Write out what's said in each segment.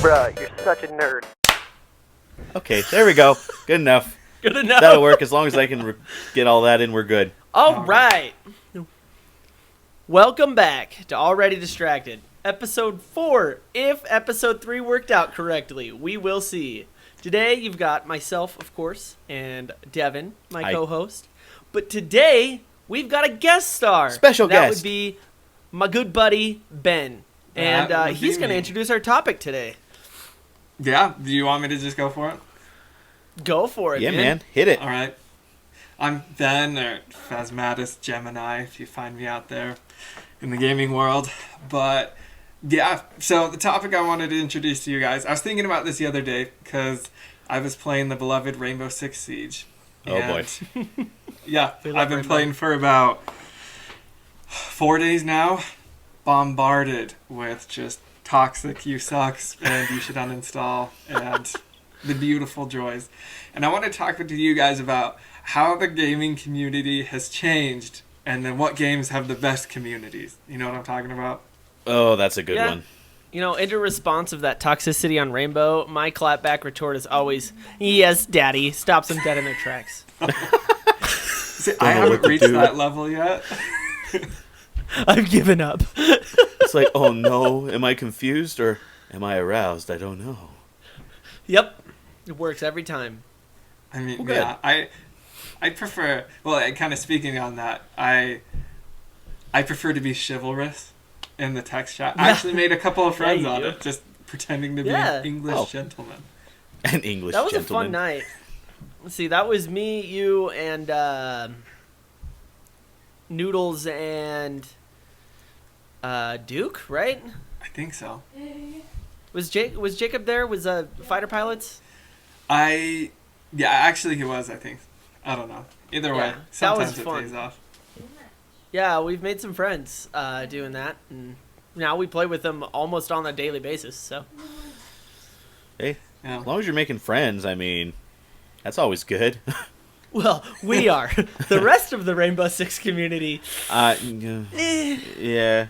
Bruh, you're such a nerd. Okay, there we go. Good enough. Good enough. That'll work as long as I can get all that in. We're good. All right. Welcome back to Already Distracted. Episode 4. If episode 3 worked out correctly, we will see. Today you've got myself, of course, and Devin, my co-host. But today we've got a guest star. Special guest. That would be my good buddy, Ben. And he's going to introduce our topic today. Yeah, do you want me to just go for it? Go for it, yeah, man. Hit it. All right. I'm Ben, or Phasmatus Gemini, if you find me out there in the gaming world. But, yeah, so the topic I wanted to introduce to you guys, I was thinking about this the other day, because I was playing the beloved Rainbow Six Siege. Oh, boy. Yeah, I've been playing for about 4 days now, bombarded with just toxic you sucks and you should uninstall and the beautiful joys. And I want to talk to you guys about how the gaming community has changed and then what games have the best communities. You know what I'm talking about? Oh, that's a good one. You know, in response of that toxicity on Rainbow, my clapback retort is always, yes, daddy, stops them dead in their tracks. See, I haven't reached that level yet. I've given up. It's like, oh no, am I confused or am I aroused? I don't know. Yep, it works every time. I mean, well, yeah, I prefer, well, kind of speaking on that, I prefer to be chivalrous in the text chat. I actually made a couple of friends on it, just pretending to be an English gentleman. An English gentleman. That was a fun night. Let's see, that was me, you, and Noodles and Duke, right? I think so. Was Jacob there? Was Fighter Pilots? Yeah, actually he was, I think. I don't know. Either way, sometimes it pays off. Yeah, we've made some friends doing that, and now we play with them almost on a daily basis, so. Hey, as long as you're making friends, I mean, that's always good. Well, we are. The rest of the Rainbow Six community. Yeah.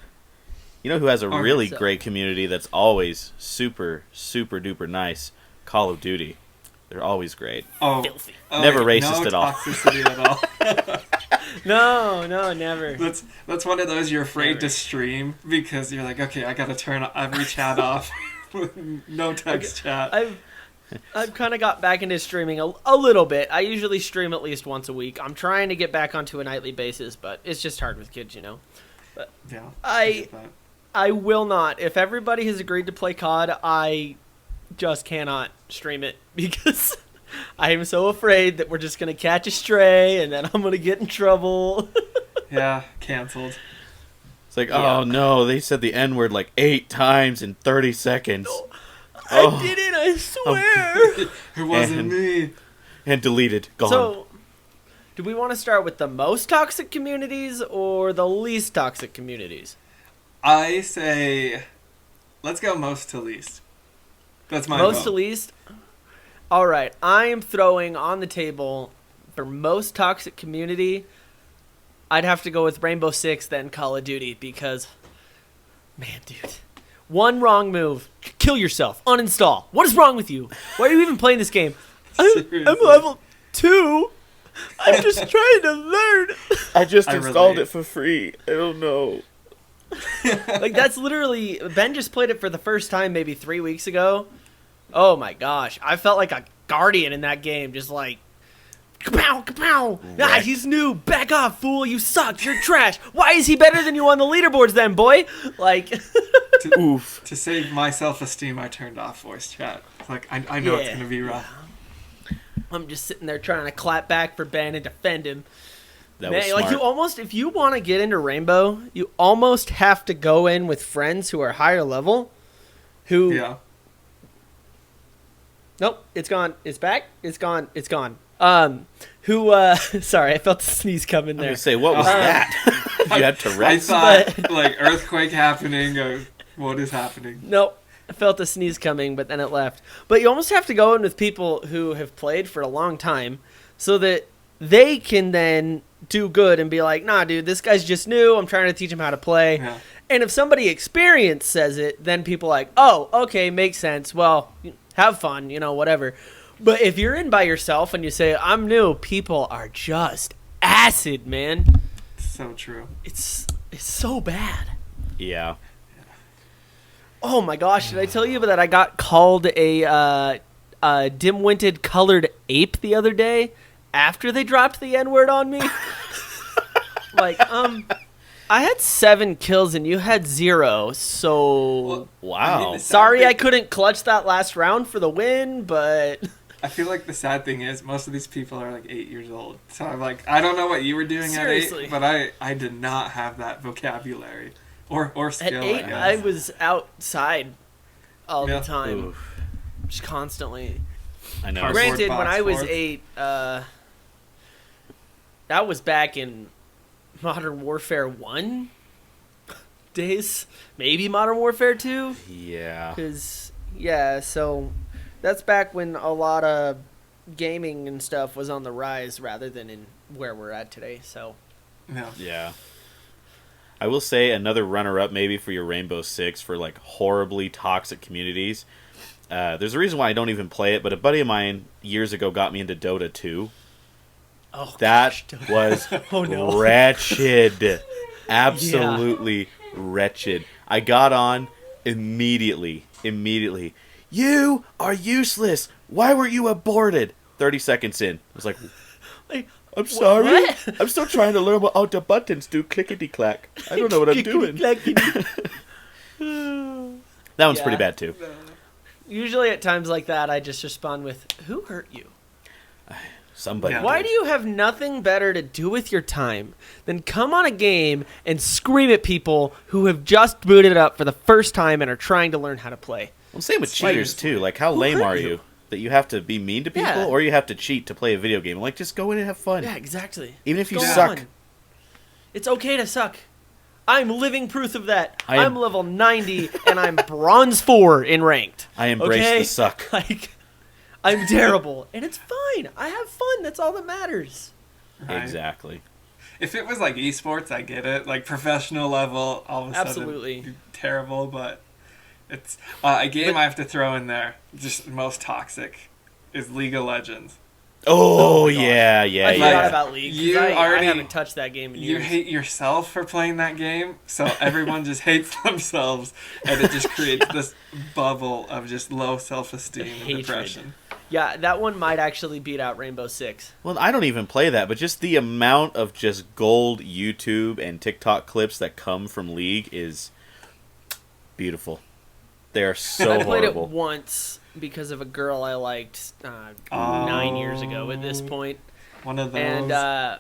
You know who has a really great community that's always super, super duper nice? Call of Duty. They're always great. Oh, filthy. Never racist at all. No toxicity at all. No, never. That's one of those you're afraid to stream because you're like, okay, I gotta turn every chat off. No text chat. I've kind of got back into streaming a little bit. I usually stream at least once a week. I'm trying to get back onto a nightly basis, but it's just hard with kids, you know. But yeah, I will not. If everybody has agreed to play COD, I just cannot stream it because I am so afraid that we're just going to catch a stray and then I'm going to get in trouble. Yeah, canceled. It's like, oh no, they said the N-word like 8 times in 30 seconds. No, I didn't, I swear. It wasn't me. And deleted. Gone. So, do we want to start with the most toxic communities or the least toxic communities? I say, let's go most to least. That's my most vote. to least? All right, I am throwing on the table for most toxic community, I'd have to go with Rainbow Six, then Call of Duty, because, man, dude, one wrong move, kill yourself, uninstall. What is wrong with you? Why are you even playing this game? I'm level 2. I'm just trying to learn. I just installed it for free. I don't know. Like, that's literally, Ben just played it for the first time maybe 3 weeks ago. Oh my gosh, I felt like a guardian in that game, just like, kapow, kapow. Ah, he's new, back off, fool, you suck, you're trash. Why is he better than you on the leaderboards then, boy? Like, to save my self-esteem, I turned off voice chat. Like, I know it's gonna be rough. I'm just sitting there trying to clap back for Ben and defend him. That was smart. Like, you almost, if you want to get into Rainbow, you almost have to go in with friends who are higher level, who... Yeah. Nope, it's gone. It's back. It's gone. It's gone. Sorry, I felt the sneeze coming there. I was gonna say, what was that? You had Tourette's? I thought, like, earthquake happening, or what is happening? Nope, I felt the sneeze coming, but then it left. But you almost have to go in with people who have played for a long time so that they can then do good and be like, nah, dude, this guy's just new. I'm trying to teach him how to play. Yeah. And if somebody experienced says it, then people are like, oh, okay, makes sense. Well, have fun, whatever. But if you're in by yourself and you say, I'm new, people are just acid, man. So true. It's so bad. Yeah. Oh my gosh, did I tell you that I got called a dim-witted colored ape the other day after they dropped the N-word on me? Like, I had 7 kills and you had 0, so... Wow. Sorry I couldn't clutch that last round for the win, but... I feel like the sad thing is most of these people are like 8 years old. So I'm like, I don't know what you were doing Seriously. at 8, but I did not have that vocabulary or skill. At 8, I was outside all Yeah. the time. Oof. Just constantly. I know. Cardboard Granted, when box I was forts. 8, that was back in Modern Warfare 1 days. Maybe Modern Warfare 2. Yeah. So that's back when a lot of gaming and stuff was on the rise rather than in where we're at today. So No. Yeah. I will say another runner-up maybe for your Rainbow Six for like horribly toxic communities. There's a reason why I don't even play it, but a buddy of mine years ago got me into Dota 2. oh, That gosh. was Oh, no. wretched. Absolutely wretched. I got on immediately. You are useless. Why were you aborted? 30 seconds in. I was like, Like, I'm sorry. what? I'm still trying to learn what all the buttons do. Clickety-clack. I don't know what I'm doing. That one's Yeah. pretty bad, too. Usually at times like that, I just respond with, who hurt you? Somebody. Yeah. Why did. do you have nothing better to do with your time than come on a game and scream at people who have just booted it up for the first time and are trying to learn how to play? Well, same with cheaters, too. Like, how Who lame hurt are you? you? That you have to be mean to people Yeah. or you have to cheat to play a video game. Like, just go in and have fun. Yeah, exactly. Even if you Go suck. on. It's okay to suck. I'm living proof of that. I am- I'm level 90 and I'm bronze 4 in ranked. I embrace Okay? the suck. Like, I'm terrible. And it's fine. I have fun. That's all that matters. Right. Exactly. If it was like esports, I get it. Like professional level, all of a sudden, Absolutely. it'd be terrible. But it's a game I have to throw in there. Just most toxic is League of Legends. Oh, my gosh. yeah. I Yeah. forgot about League. 'cause You I already- haven't touched that game in You years. hate yourself for playing that game, so everyone just hates themselves, and it just creates this bubble of just low self-esteem and Hatred. depression. Yeah, that one might actually beat out Rainbow Six. Well, I don't even play that, but just the amount of just gold YouTube and TikTok clips that come from League is beautiful. They are so I played horrible. it once because of a girl I liked 9 years ago at this point. One of those.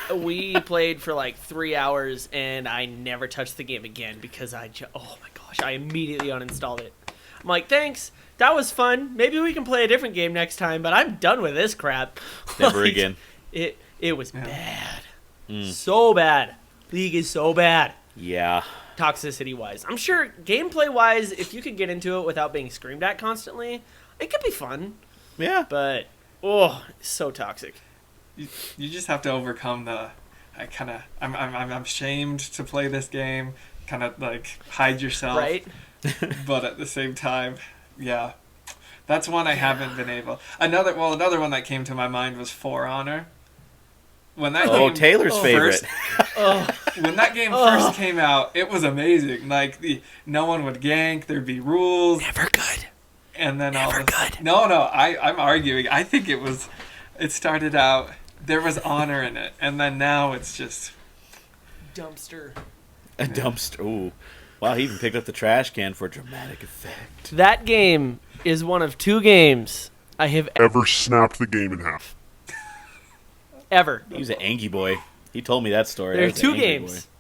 And we played for like 3 hours, and I never touched the game again because oh my gosh, I immediately uninstalled it. I'm like, thanks, that was fun. Maybe we can play a different game next time, but I'm done with this crap. Never Like, again. It was Yeah. bad. Mm. So bad. League is so bad. Yeah. Toxicity wise, I'm sure gameplay wise, if you could get into it without being screamed at constantly, it could be fun. Yeah. But it's so toxic. You just have to overcome the. I'm ashamed to play this game. Kind of like hide yourself, Right? But at the same time, yeah, that's one I haven't been able. Another one that came to my mind was For Honor. When that Oh, game Taylor's favorite. Oh, when that game Oh. first came out, it was amazing. Like no one would gank, there'd be rules, never good. and then Never all of a- good. No, I'm arguing. I think it started out there was honor in it, and then now it's just Dumpster. A dumpster. Ooh. Wow, he even picked up the trash can for dramatic effect. That game is one of 2 games I have Ever snapped the game in half. ever. He was an Angie boy. He told me that story. There I are was an 2 angry games. boy.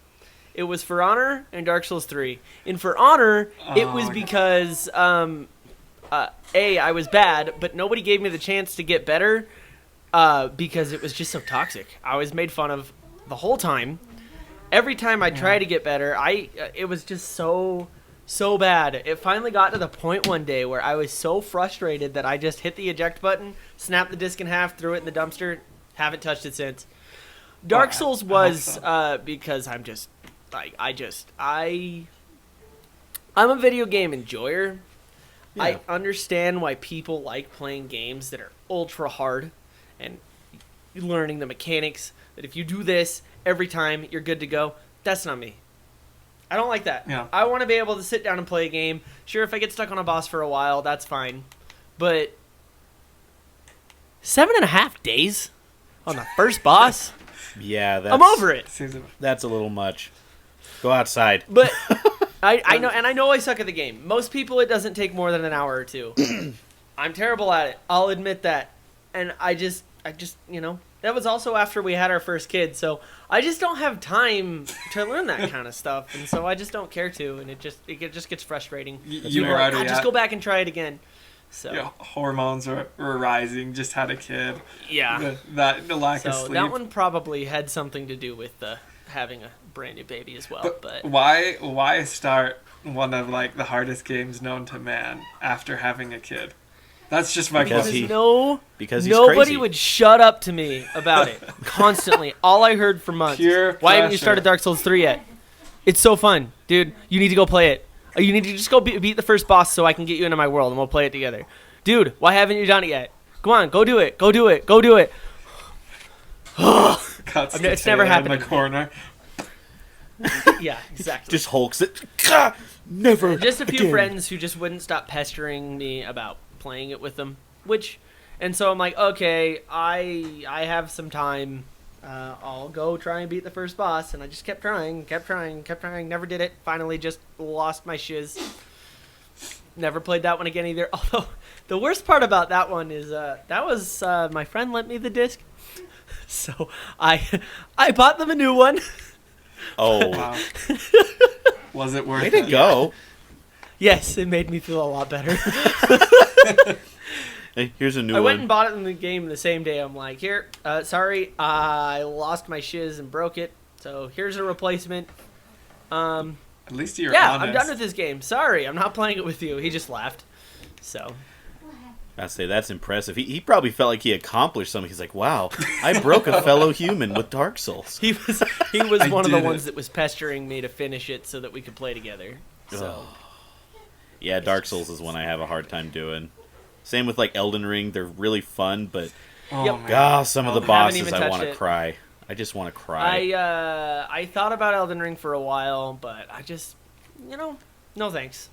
It was For Honor and Dark Souls 3. In For Honor, it Oh, was my because I was bad, but nobody gave me the chance to get better because it was just so toxic. I was made fun of the whole time. Every time I tried to get better, it was just so bad. It finally got to the point one day where I was so frustrated that I just hit the eject button, snapped the disc in half, threw it in the dumpster, haven't touched it since. Dark Wow. Souls I hope was so. because I'm just Like, I'm a video game enjoyer. Yeah. I understand why people like playing games that are ultra hard and learning the mechanics, that if you do this every time, you're good to go. That's not me. I don't like that. Yeah. I want to be able to sit down and play a game. Sure, if I get stuck on a boss for a while, that's fine. But 7.5 days on the first boss? Yeah, I'm over it. That's a little much. Go outside. But I know, and I know I suck at the game. Most people, it doesn't take more than an hour or two. I'm terrible at it. I'll admit that. And I just, that was also after we had our first kid, so I just don't have time to learn that kind of stuff, and so I just don't care to, and it just gets frustrating. You were Like, already just go back and try it again. So Your hormones were rising. Just had a kid. yeah, The lack of so sleep. that one probably had something to do with having a brand new baby as well. But Why start one of like the hardest games known to man after having a kid? That's just my because question. Because he's nobody crazy. would shut up to me about it constantly. All I heard for months. Pure Why haven't you pressure. started Dark Souls 3 yet? It's so fun, dude. You need to go play it. You need to just go beat the first boss so I can get you into my world and we'll play it together. Dude, why haven't you done it yet? Come on, go do it. Go do it. Go do it. Cuts I've to it's never Taylor in happened. the corner. Yeah, exactly. Just hulks it. Gah! Never. Just a few again. friends who just wouldn't stop pestering me about playing it with them. And so I'm like, okay, I have some time. I'll go try and beat the first boss. And I just kept trying, never did it. Finally just lost my shiz. Never played that one again either. Although, the worst part about that one is that was my friend lent me the disc. So I bought them a new one. Oh, Wow. Was it worth way it? to go. Yes, it made me feel a lot better. Hey, here's a new I one. went and bought it in the game the same day. I'm like, here, sorry, I lost my shiz and broke it. So here's a replacement. At least you're Yeah, honest. I'm done with this game. Sorry, I'm not playing it with you. He just laughed. So I say that's impressive. He probably felt like he accomplished something. He's like, wow, I broke a fellow human with Dark Souls. he was I one of the did ones it. that was pestering me to finish it so that we could play together. So Yeah, Dark Souls is one I have a hard time doing. Same with like Elden Ring. They're really fun, but Oh, Yep. man. some of the Haven't bosses even I touched want to it. cry. I just want to cry. I thought about Elden Ring for a while, but I just, no thanks.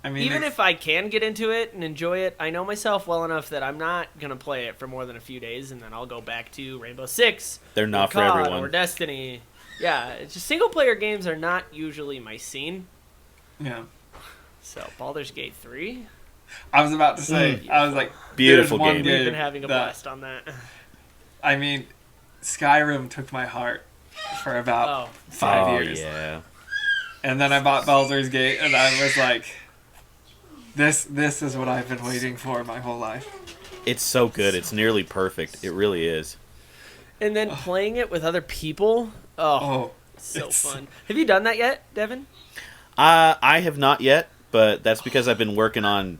I mean, Even it's- if I can get into it and enjoy it, I know myself well enough that I'm not going to play it for more than a few days, and then I'll go back to Rainbow Six. They're not or for COD everyone. Or Destiny. Yeah, it's just single-player games are not usually my scene. yeah. So, Baldur's Gate 3? I was about to say. I was like, Beautiful there's one game. We've been having a that- blast on that. I mean, Skyrim took my heart for about Oh, 5 years. yeah. And then I bought Baldur's Gate, and I was like, this is what I've been waiting for my whole life. It's so good. It's nearly perfect. It really is. and then playing it with other people. Oh, Oh, so it's- fun. Have you done that yet, Devin? I have not yet, but that's because I've been working on.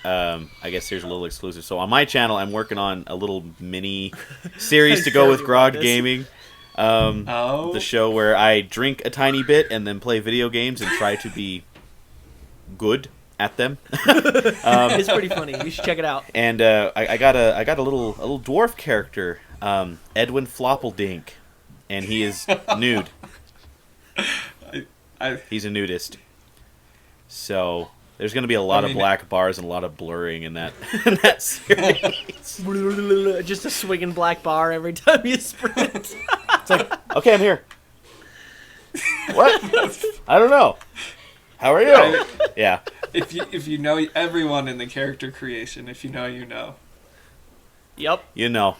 I guess here's a little exclusive. So on my channel, I'm working on a little mini series to go with Tell me Grog about this. Gaming. oh. The show where I drink a tiny bit and then play video games and try to be good at them. It's pretty funny. You should check it out. And I got a little dwarf character, Edwin Floppeldink, and he is nude. He's a nudist. So there's going to be a lot I of mean- black bars and a lot of blurring in that in that series. Just a swinging black bar every time you sprint. It's like, okay, I'm here. What? I don't know. How are you? Yeah. If you know everyone in the character creation, if you know, you know. Yep. You know,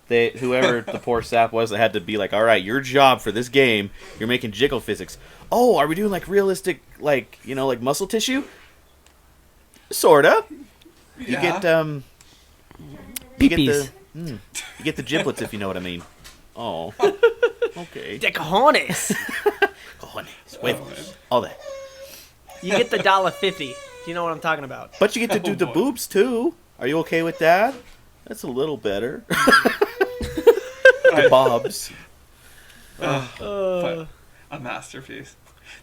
whoever the poor sap was that had to be like, all right, your job for this game, you're making jiggle physics. Oh, are we doing like realistic, like muscle tissue? Sorta. You Yeah. get you get Peepees. you get the giblets if you know what I mean. Oh, okay. De cojones. Cojones, huevos, all that. You get the $1.50. Do you know what I'm talking about? But you get to do the boy. boobs too. Are you okay with that? That's a little better. The bobs. But a masterpiece.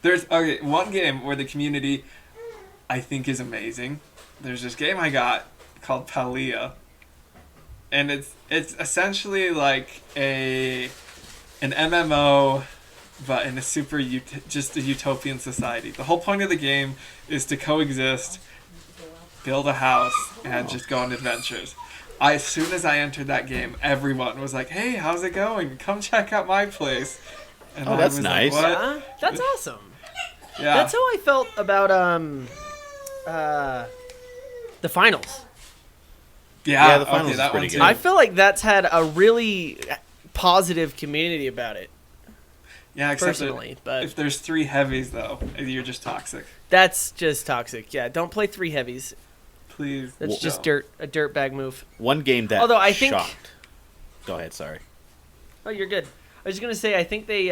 There's one game where the community I think is amazing. There's this game I got called Palia, and it's essentially like an MMO, but in a just a utopian society. The whole point of the game is to coexist, build a house, and just go on adventures. As soon as I entered that game, everyone was like, "Hey, how's it going? Come check out my place." And Oh, I that's was nice. Like, what? Yeah, that's awesome. Yeah. That's how I felt about the finals. Yeah, the finals is that pretty one good. too. I feel like that's had a really positive community about it, Yeah, except personally. that But if there's 3 heavies, though, you're just toxic. that's just toxic. Yeah, don't play 3 heavies. Please. That's no. just a dirtbag move. One game that Although I think- shocked. Go ahead, sorry. Oh, you're good. I was gonna say I think they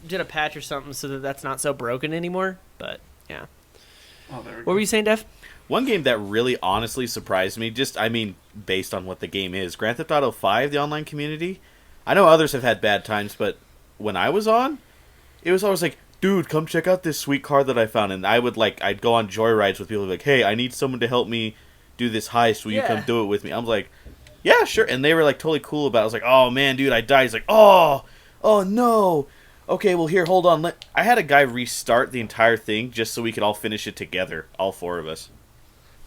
did a patch or something so that that's not so broken anymore. But yeah, Oh, there we what go. were you saying, Dev? One game that really honestly surprised me, based on what the game is, Grand Theft Auto 5, the online community. I know others have had bad times, but when I was on, it was always like, dude, come check out this sweet car that I found. And I'd go on joyrides with people like, hey, I need someone to help me do this heist. Will you Yeah. come do it with me? I'm like, yeah, sure. And they were like totally cool about it. I was like, oh man, dude, I died. He's like, oh no. Okay, well here, hold on. I had a guy restart the entire thing just so we could all finish it together, all 4 of us.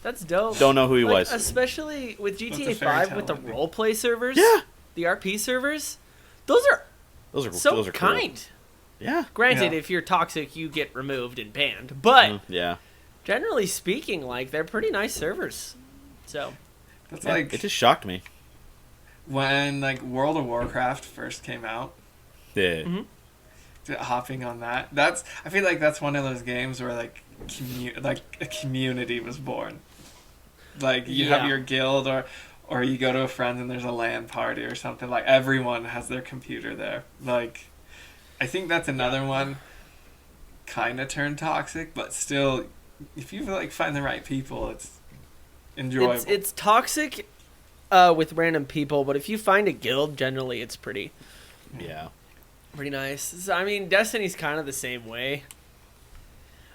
That's dope. Don't know who he Like, was. especially with That's GTA a fairy 5 tale, with the I think. roleplay servers. Yeah. The RP servers. Those are Those are so those are cool. kind. Yeah. Granted, Yeah. if you're toxic, you get removed and banned. But Yeah. generally speaking, like they're pretty nice servers. So That's Yeah, like it just shocked me. when like World of Warcraft first came out. Yeah. Mhm. Hopping on that. I feel like that's one of those games where like a community was born. Like you Yeah. have your guild or you go to a friend and there's a LAN party or something. Like everyone has their computer there. Like I think that's another one kind of turned toxic, but still if you like find the right people, it's enjoyable. it's toxic with random people, but if you find a guild, generally it's pretty Yeah. nice. So, I mean, Destiny's kind of the same way.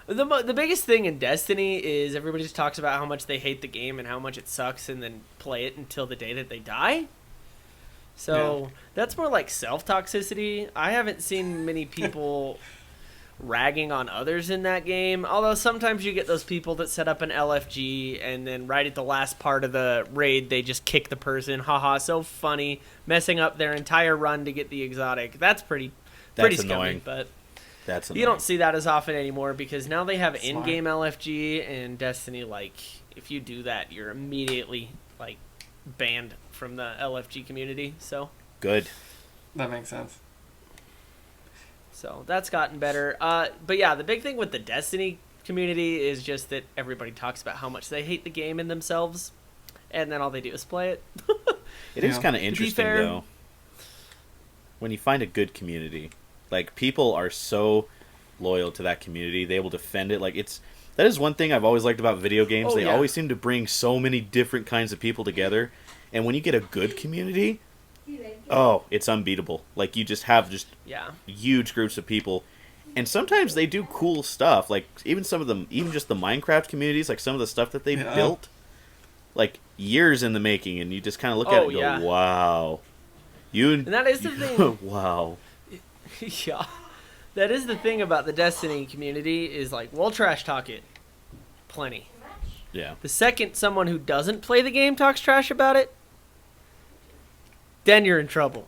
The biggest thing in Destiny is everybody just talks about how much they hate the game and how much it sucks and then play it until the day that they die. So that's more like self-toxicity. I haven't seen many people ragging on others in that game, although sometimes you get those people that set up an LFG and then right at the last part of the raid they just kick the person. Haha, so funny, messing up their entire run to get the exotic. That's pretty That's scummy, annoying. but That's annoying. you don't see that as often anymore because now they have Smart. in-game LFG and Destiny. Like, if you do that, you're immediately like banned from the LFG community. So Good. That makes sense. that's gotten better. But yeah, the big thing with the Destiny community is just that everybody talks about how much they hate the game and themselves, and then all they do is play it. It is Yeah. kind of be interesting fair- though. When you find a good community, like people are so loyal to that community, they will defend it. Like that is one thing I've always liked about video games. Oh, They yeah. always seem to bring so many different kinds of people together, and when you get a good community, oh, it's unbeatable. Like you just have Yeah. huge groups of people, and sometimes they do cool stuff. Like even some of them, even just the Minecraft communities, like some of the stuff that they've Yeah. built, like years in the making, and you just kind of look at it and go, yeah. "Wow, And that is the thing. wow." Yeah. That is the thing about the Destiny community is like, we'll trash talk it. Plenty. Yeah. The second someone who doesn't play the game talks trash about it, then you're in trouble.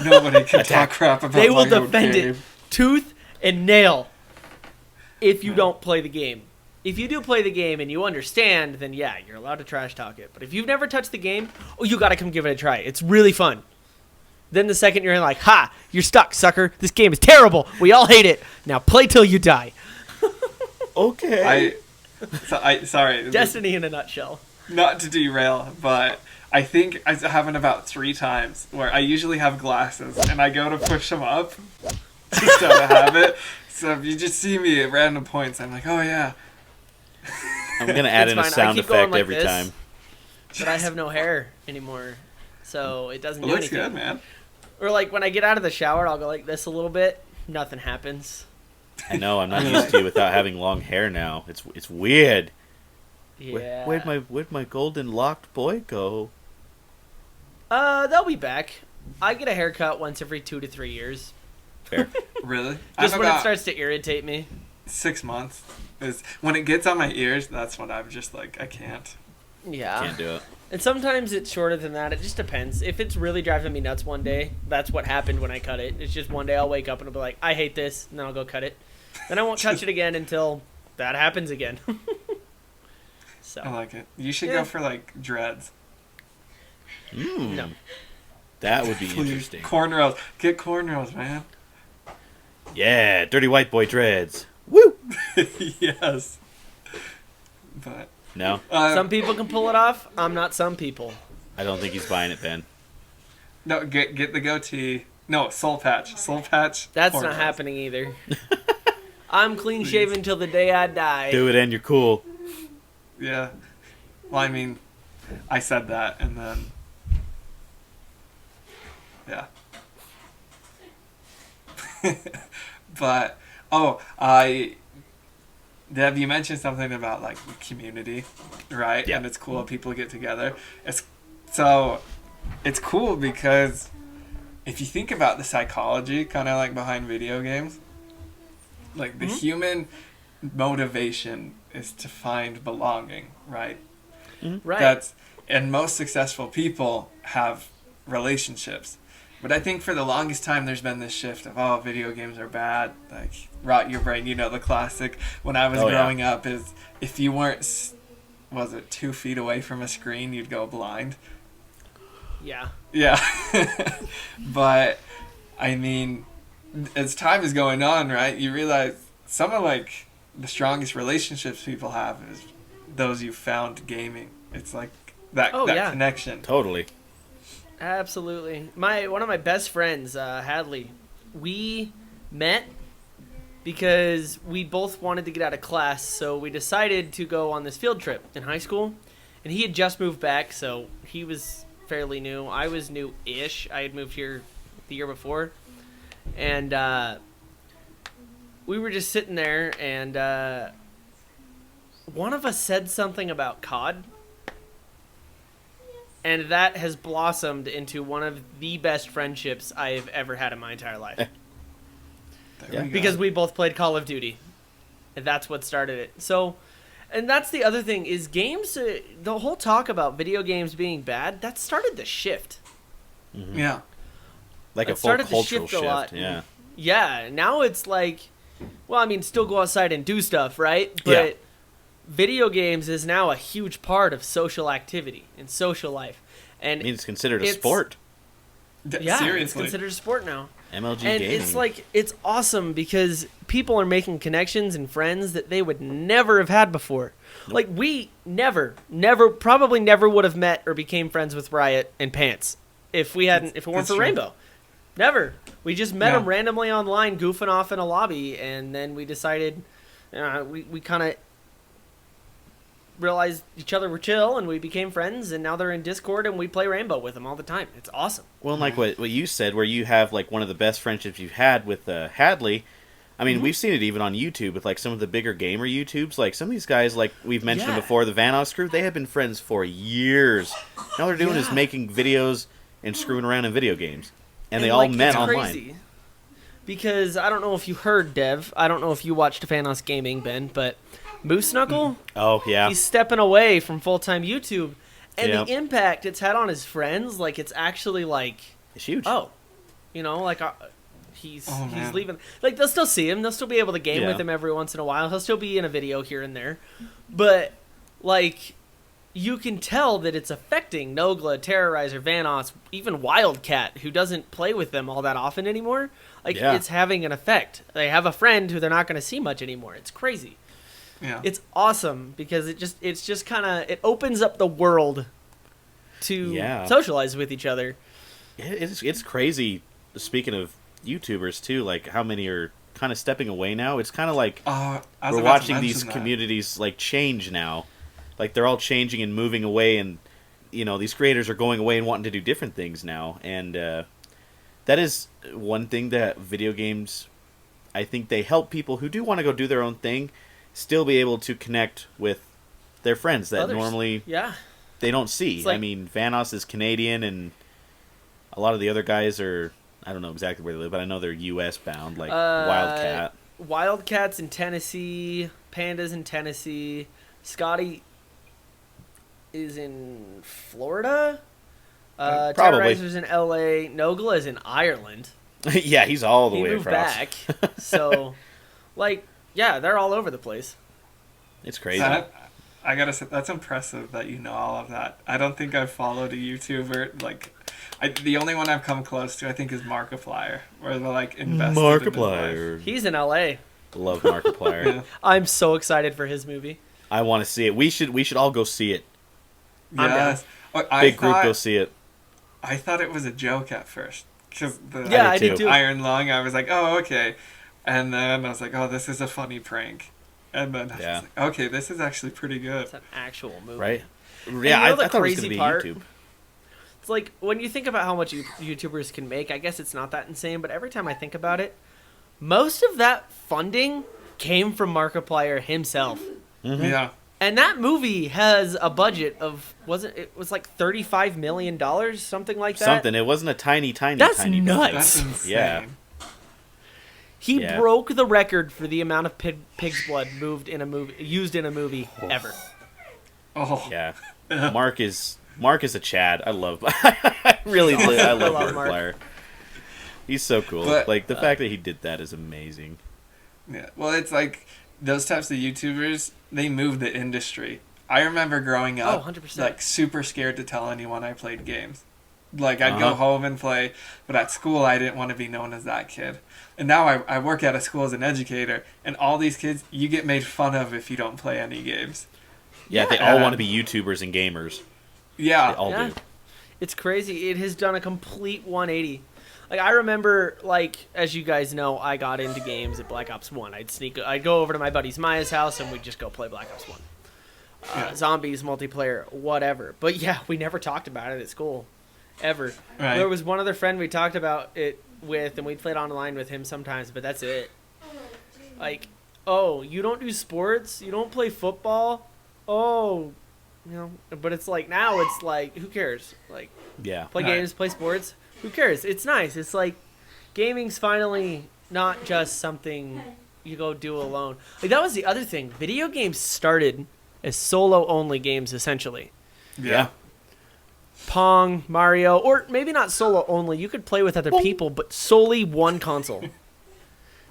Nobody can talk crap about They will my own defend game. it tooth and nail if you don't play the game. If you do play the game and you understand, then yeah, you're allowed to trash talk it. But if you've never touched the game, oh, you gotta come give it a try. It's really fun. Then the second you're in, like, ha, you're stuck, sucker. This game is terrible. We all hate it. Now play till you die. Okay. Sorry. Destiny in a nutshell. Not to derail, but I think it's happened about 3 times where I usually have glasses and I go to push them up just out of habit. So if you just see me at random points, I'm like, oh yeah. I'm gonna add It's in a fine. I sound keep going effect like every this. time. But I have no hair anymore, so it doesn't It do looks anything. good, man. Or like when I get out of the shower, I'll go like this a little bit, nothing happens. I know, I'm not used to you without having long hair now. It's weird. Yeah. Where'd my golden locked boy go? They'll be back. I get a haircut once every 2 to 3 years. Fair. Really? Just I'm when it about starts to irritate me. 6 months. Is when it gets on my ears. That's when I'm just like, I can't. Yeah. Can't do it. And sometimes it's shorter than that. It just depends. If it's really driving me nuts one day, that's what happened when I cut it. It's just one day I'll wake up and I'll be like, I hate this, and then I'll go cut it. Then I won't touch it again until that happens again. So. I like it. You should Yeah. go for like dreads. No. That would be interesting. Cornrows. Get cornrows, man. Yeah, dirty white boy dreads. Woo! Yes. But No, Some people can pull it off. I'm not some people. I don't think he's buying it, Ben. no, get the goatee. No, soul patch. Soul patch. That's cornrows. not happening either. I'm clean shaven till the day I die. Do it and you're cool. Yeah. Well, I mean, I said that, and then yeah. But Dev, you mentioned something about like community, right? Yeah. And it's cool people get together. It's cool because if you think about the psychology kind of like behind video games, like the human motivation is to find belonging, right? Right. And most successful people have relationships. But I think for the longest time there's been this shift of, oh, video games are bad, like rot your brain. You know, the classic when I was Oh, yeah. growing up is if you weren't, was it 2 feet away from a screen, you'd go blind. Yeah. Yeah. But I mean, as time is going on, right, you realize some of like the strongest relationships people have is those you found gaming. It's like that yeah. connection. Totally. Absolutely. One of my best friends, Hadley, we met because we both wanted to get out of class, so we decided to go on this field trip in high school. And he had just moved back, so he was fairly new. I was new-ish. I had moved here the year before. And we were just sitting there, and one of us said something about COD. And that has blossomed into one of the best friendships I have ever had in my entire life. There Yeah. we go. Because we both played Call of Duty. And that's what started it. So, and that's the other thing, is games, the whole talk about video games being bad, that started the shift. Yeah. Like It a full started to cultural shift a lot. Yeah. Yeah, now it's like, well, I mean, still go outside and do stuff, right? But Yeah. video games is now a huge part of social activity and social life. And I mean, it's considered a It's- sport. yeah, it's Seriously. considered a sport now. MLG And gaming. it's like, it's awesome because people are making connections and friends that they would never have had before. Like, we probably never would have met or became friends with Riot and Pants if it weren't That's for true. Rainbow. Never. We just met Yeah. them randomly online, goofing off in a lobby, and then we decided, we kind of realized each other were chill, and we became friends, and now they're in Discord, and we play Rainbow with them all the time. It's awesome. Well, and like what you said, where you have like one of the best friendships you've had with Hadley. I mean, we've seen it even on YouTube with like some of the bigger gamer YouTubes. Like some of these guys, like we've mentioned Yeah. before, the Vanoss crew, they have been friends for years. All they're doing is Yeah. making videos and screwing around in video games, and they all like, met it's online. Crazy. Because I don't know if you heard, Dev. I don't know if you watched Fanos Gaming, Ben, but Moose Knuckle, Oh yeah, he's stepping away from full-time YouTube. And Yep. the impact it's had on his friends, like, it's actually like, it's huge. oh, like, he's Oh, he's man. leaving. Like, they'll still see him. They'll still be able to game Yeah. with him every once in a while. He'll still be in a video here and there. But, like, you can tell that it's affecting Nogla, Terrorizer, Vanoss, even Wildcat, who doesn't play with them all that often anymore. Like, Yeah. it's having an effect. They have a friend who they're not going to see much anymore. It's crazy. Yeah. It's awesome because it's just kind of, it opens up the world to Yeah. socialize with each other. It's crazy. Speaking of YouTubers too, like how many are kind of stepping away now. It's kind of like I was we're about to watching these mention that. communities like change now. Like they're all changing and moving away, and these creators are going away and wanting to do different things now. And that is one thing that video games I think they help people who do want to go do their own thing still be able to connect with their friends that Others. normally Yeah. they don't see. It's like- I mean, Vanos is Canadian, and a lot of the other guys are, I don't know exactly where they live, but I know they're U.S. bound, like Wildcat. Wildcats in Tennessee, Pandas in Tennessee. Scotty is in Florida. Probably. Terrorizer's in L.A. Nogla is in Ireland. Yeah, he's all the He way moved across. back. So, like, yeah, they're all over the place. It's crazy. I gotta say, that's impressive that you know all of that. I don't think I've followed a YouTuber, like, the only one I've come close to, I think, is Markiplier, where they're, like, invested in his life. Markiplier. He's in L.A. Love Markiplier. Yeah. I'm so excited for his movie. I want to see it. We should all go see it. I'm down. Yes. Oh, Big group, go see it. I thought it was a joke at first. Because Yeah, I I did did too. too. Iron Lung, I was like, oh, okay. And then I was like, oh, this is a funny prank. And then I Yeah. was like, okay, this is actually pretty good. It's an actual movie. Right? Yeah, you know I the thought it was going crazy to be part? YouTube. It's like, when you think about how much YouTubers can make, I guess it's not that insane, but every time I think about it, most of that funding came from Markiplier himself. Mm-hmm. Yeah. And that movie has a budget of, it was like $35 million, something like that. Something. It wasn't a tiny That's tiny nuts. budget. That's insane. Yeah. He Yeah. broke the record for the amount of pig's blood used in a movie ever. Oh. Yeah. Mark is a Chad. I love I love love Mark. Markiplier. He's so cool. But- like the fact that he did that is amazing. Yeah. Well, it's like those types of YouTubers, they move the industry. I remember growing up, 100%. like, super scared to tell anyone I played games. Like, I'd Uh-huh. go home and play, but at school, I didn't want to be known as that kid. And now I work at a school as an educator, and all these kids, you get made fun of if you don't play any games. Yeah, they all want to be YouTubers and gamers. They Yeah. all Yeah. do. It's crazy. It has done a complete 180. Like, I remember, like, as you guys know, I got into games at Black Ops 1. I'd go over to my buddy's Maya's house, and we'd just go play Black Ops 1. Yeah. Zombies, multiplayer, whatever. But, yeah, we never talked about it at school. Ever. Right. There was one other friend we talked about it with, and we played online with him sometimes, but that's it. Like, oh, you don't do sports? You don't play football? Oh, you know, but it's like, now it's like, who cares? Like, Yeah. play Right. games, play sports. Who cares? It's nice. It's like gaming's finally not just something you go do alone. Like, that was the other thing. Video games started as solo only games essentially. Yeah. Pong, Mario, or maybe not solo only. You could play with other people, but solely one console.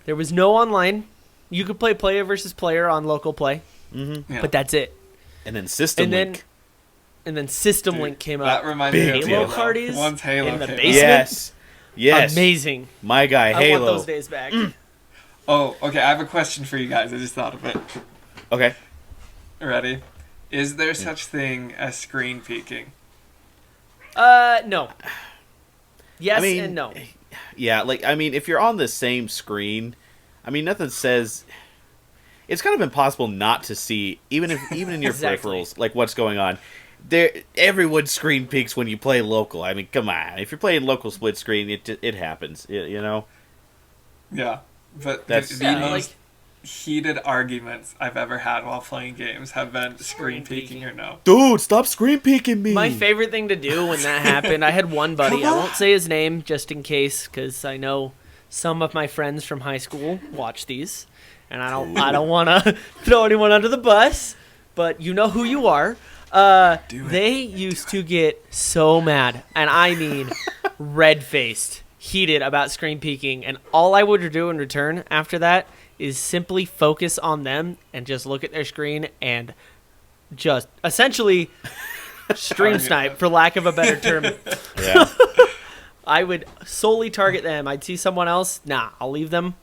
There was no online. You could play player versus player on local play, Mm-hmm. Yeah. but that's it. And then System And then- Link. And then System Dude, Link came That out. reminded me Big of deal. Halo parties Once Halo in the came out. basement. Yes. Yes. Amazing. My guy, I Halo. want those days back. Oh, okay, I have a question for you guys. I just thought of it. Okay. Ready? Is there such thing as screen peeking? No. Yes I mean, and no. Yeah, like, I mean, if you're on the same screen, I mean, nothing says... It's kind of impossible not to see, even in your Exactly. peripherals, like, what's going on. Everyone screen peeks when you play local. I mean, come on. If you're playing local split screen, it happens, you know? Yeah. But That's- the Yeah, most heated arguments I've ever had while playing games have been screen peeking or no. Dude, stop screen peeking me! My favorite thing to do when that happened, I had one buddy. I won't say his name just in case, because I know some of my friends from high school watch these, and I don't want to throw anyone under the bus, but you know who you are. They used to get so mad, and I mean red-faced, heated about screen peeking, and all I would do in return after that is simply focus on them and just look at their screen and just essentially stream snipe, for lack of a better term. Yeah. I would solely target them. I'd see someone else, nah, I'll leave them.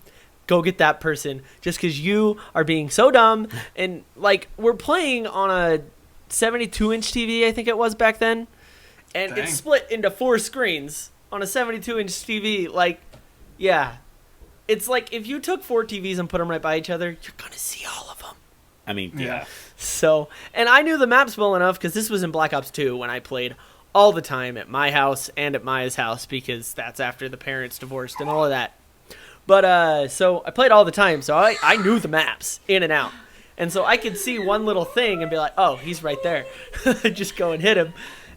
Go get that person, just because you are being so dumb. And, like, we're playing on a 72-inch TV, I think it was back then, and Dang. it's split into 4 screens on a 72-inch TV. Like, yeah. It's like if you took 4 TVs and put them right by each other, you're going to see all of them. I mean, Yeah. So, and I knew the maps well enough because this was in Black Ops 2 when I played all the time at my house and at Maya's house, because that's after the parents divorced and all of that. But so I played all the time, so I knew the maps in and out. And so I could see one little thing and be like, oh, he's right there. Just go and hit him.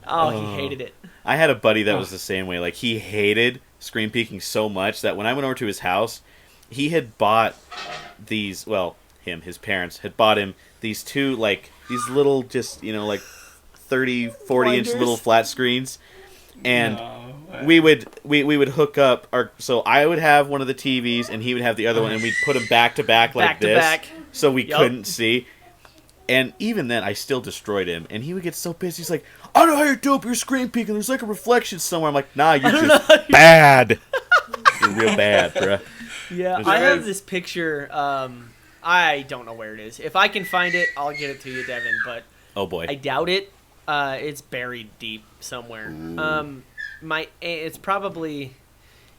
Oh, he hated it. I had a buddy that was the same way. Like, he hated screen peeking so much that when I went over to his house, he had bought these, well, his parents had bought him these two, like, these little, just, like 30, 40-inch little flat screens. And we would hook up so I would have one of the TVs and he would have the other one, and we'd put them back to back like this, so we couldn't see. And even then, I still destroyed him, and he would get so pissed. He's like, "I know how you're dope. You're screen peeking. There's like a reflection somewhere." I'm like, "Nah, you're just bad. You're real bad, bruh." Yeah, I have this picture. I don't know where it is. If I can find it, I'll get it to you, Devin. But oh boy, I doubt it. It's buried deep somewhere. It's probably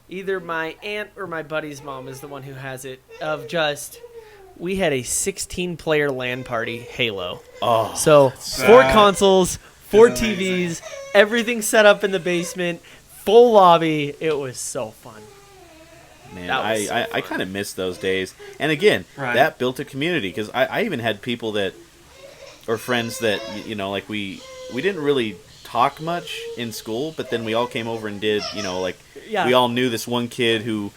either my aunt or my buddy's mom is the one who has it. We had a 16-player LAN party, Halo. Oh, so 4 consoles, 4 TVs, everything set up in the basement, full lobby. It was so fun. Man, I kind of miss those days. And again, that built a community, because I even had people or friends that, like we didn't really talk much in school, but then we all came over and did, we all knew this one kid who,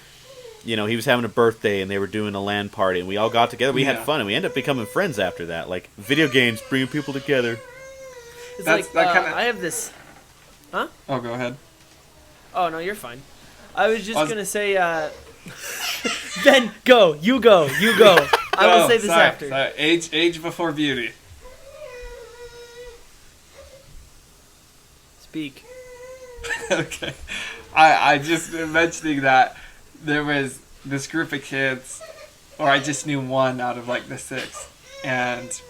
he was having a birthday and they were doing a LAN party, and we all got together. We had fun, and we ended up becoming friends after that. Like, video games bringing people together. It's I have this... Huh? Oh, go ahead. Oh, no, you're fine. I was just going to say... Ben, go. You go. I will say this after. Sorry. Age before beauty. Speak. Okay. I just mentioning that there was this group of kids, or I just knew one out of like the 6, and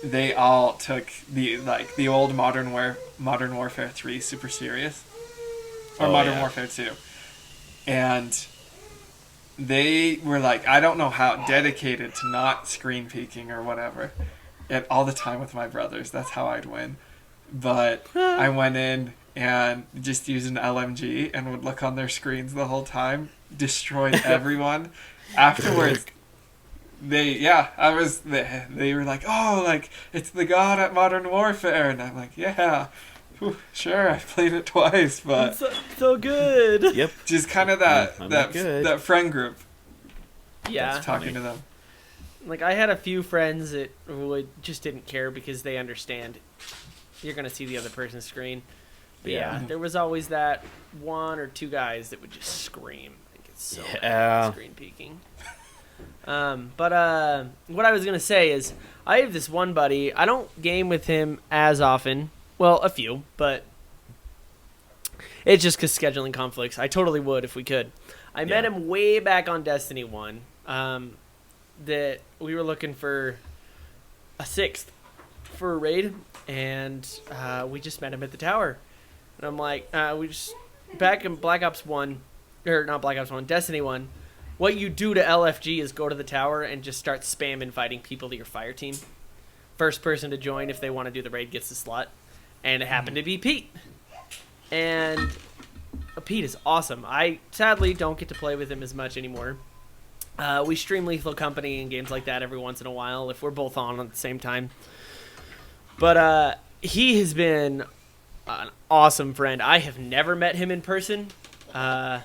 they all took the old Modern Warfare 3 super serious, or Modern Warfare 2, and they were like, I don't know how dedicated to not screen peeking or whatever, and all the time with my brothers. That's how I'd win. But I went in and just used an LMG and would look on their screens the whole time, destroyed everyone. Afterwards, they were like, oh, like, it's the god at Modern Warfare, and I'm like, yeah, sure, I played it twice, but it's so good. Yep. Just kind of that friend group. Yeah. Talking to them. Like, I had a few friends that just didn't care because they understand you're going to see the other person's screen. But yeah, there was always that 1 or 2 guys that would just scream. Like, it's so bad screen peeking. But what I was going to say is, I have this one buddy. I don't game with him as often. Well, a few, but it's just because scheduling conflicts. I totally would if we could. I met him way back on Destiny 1. That we were looking for a 6th for a raid, and we just met him at the tower. And I'm like, back in Black Ops 1, or not Black Ops 1, Destiny 1, what you do to LFG is go to the tower and just start spam inviting people to your fire team. First person to join, if they want to do the raid, gets the slot. And it happened to be Pete. And Pete is awesome. I sadly don't get to play with him as much anymore. We stream Lethal Company and games like that every once in a while if we're both on at the same time. But he has been an awesome friend. I have never met him in person, but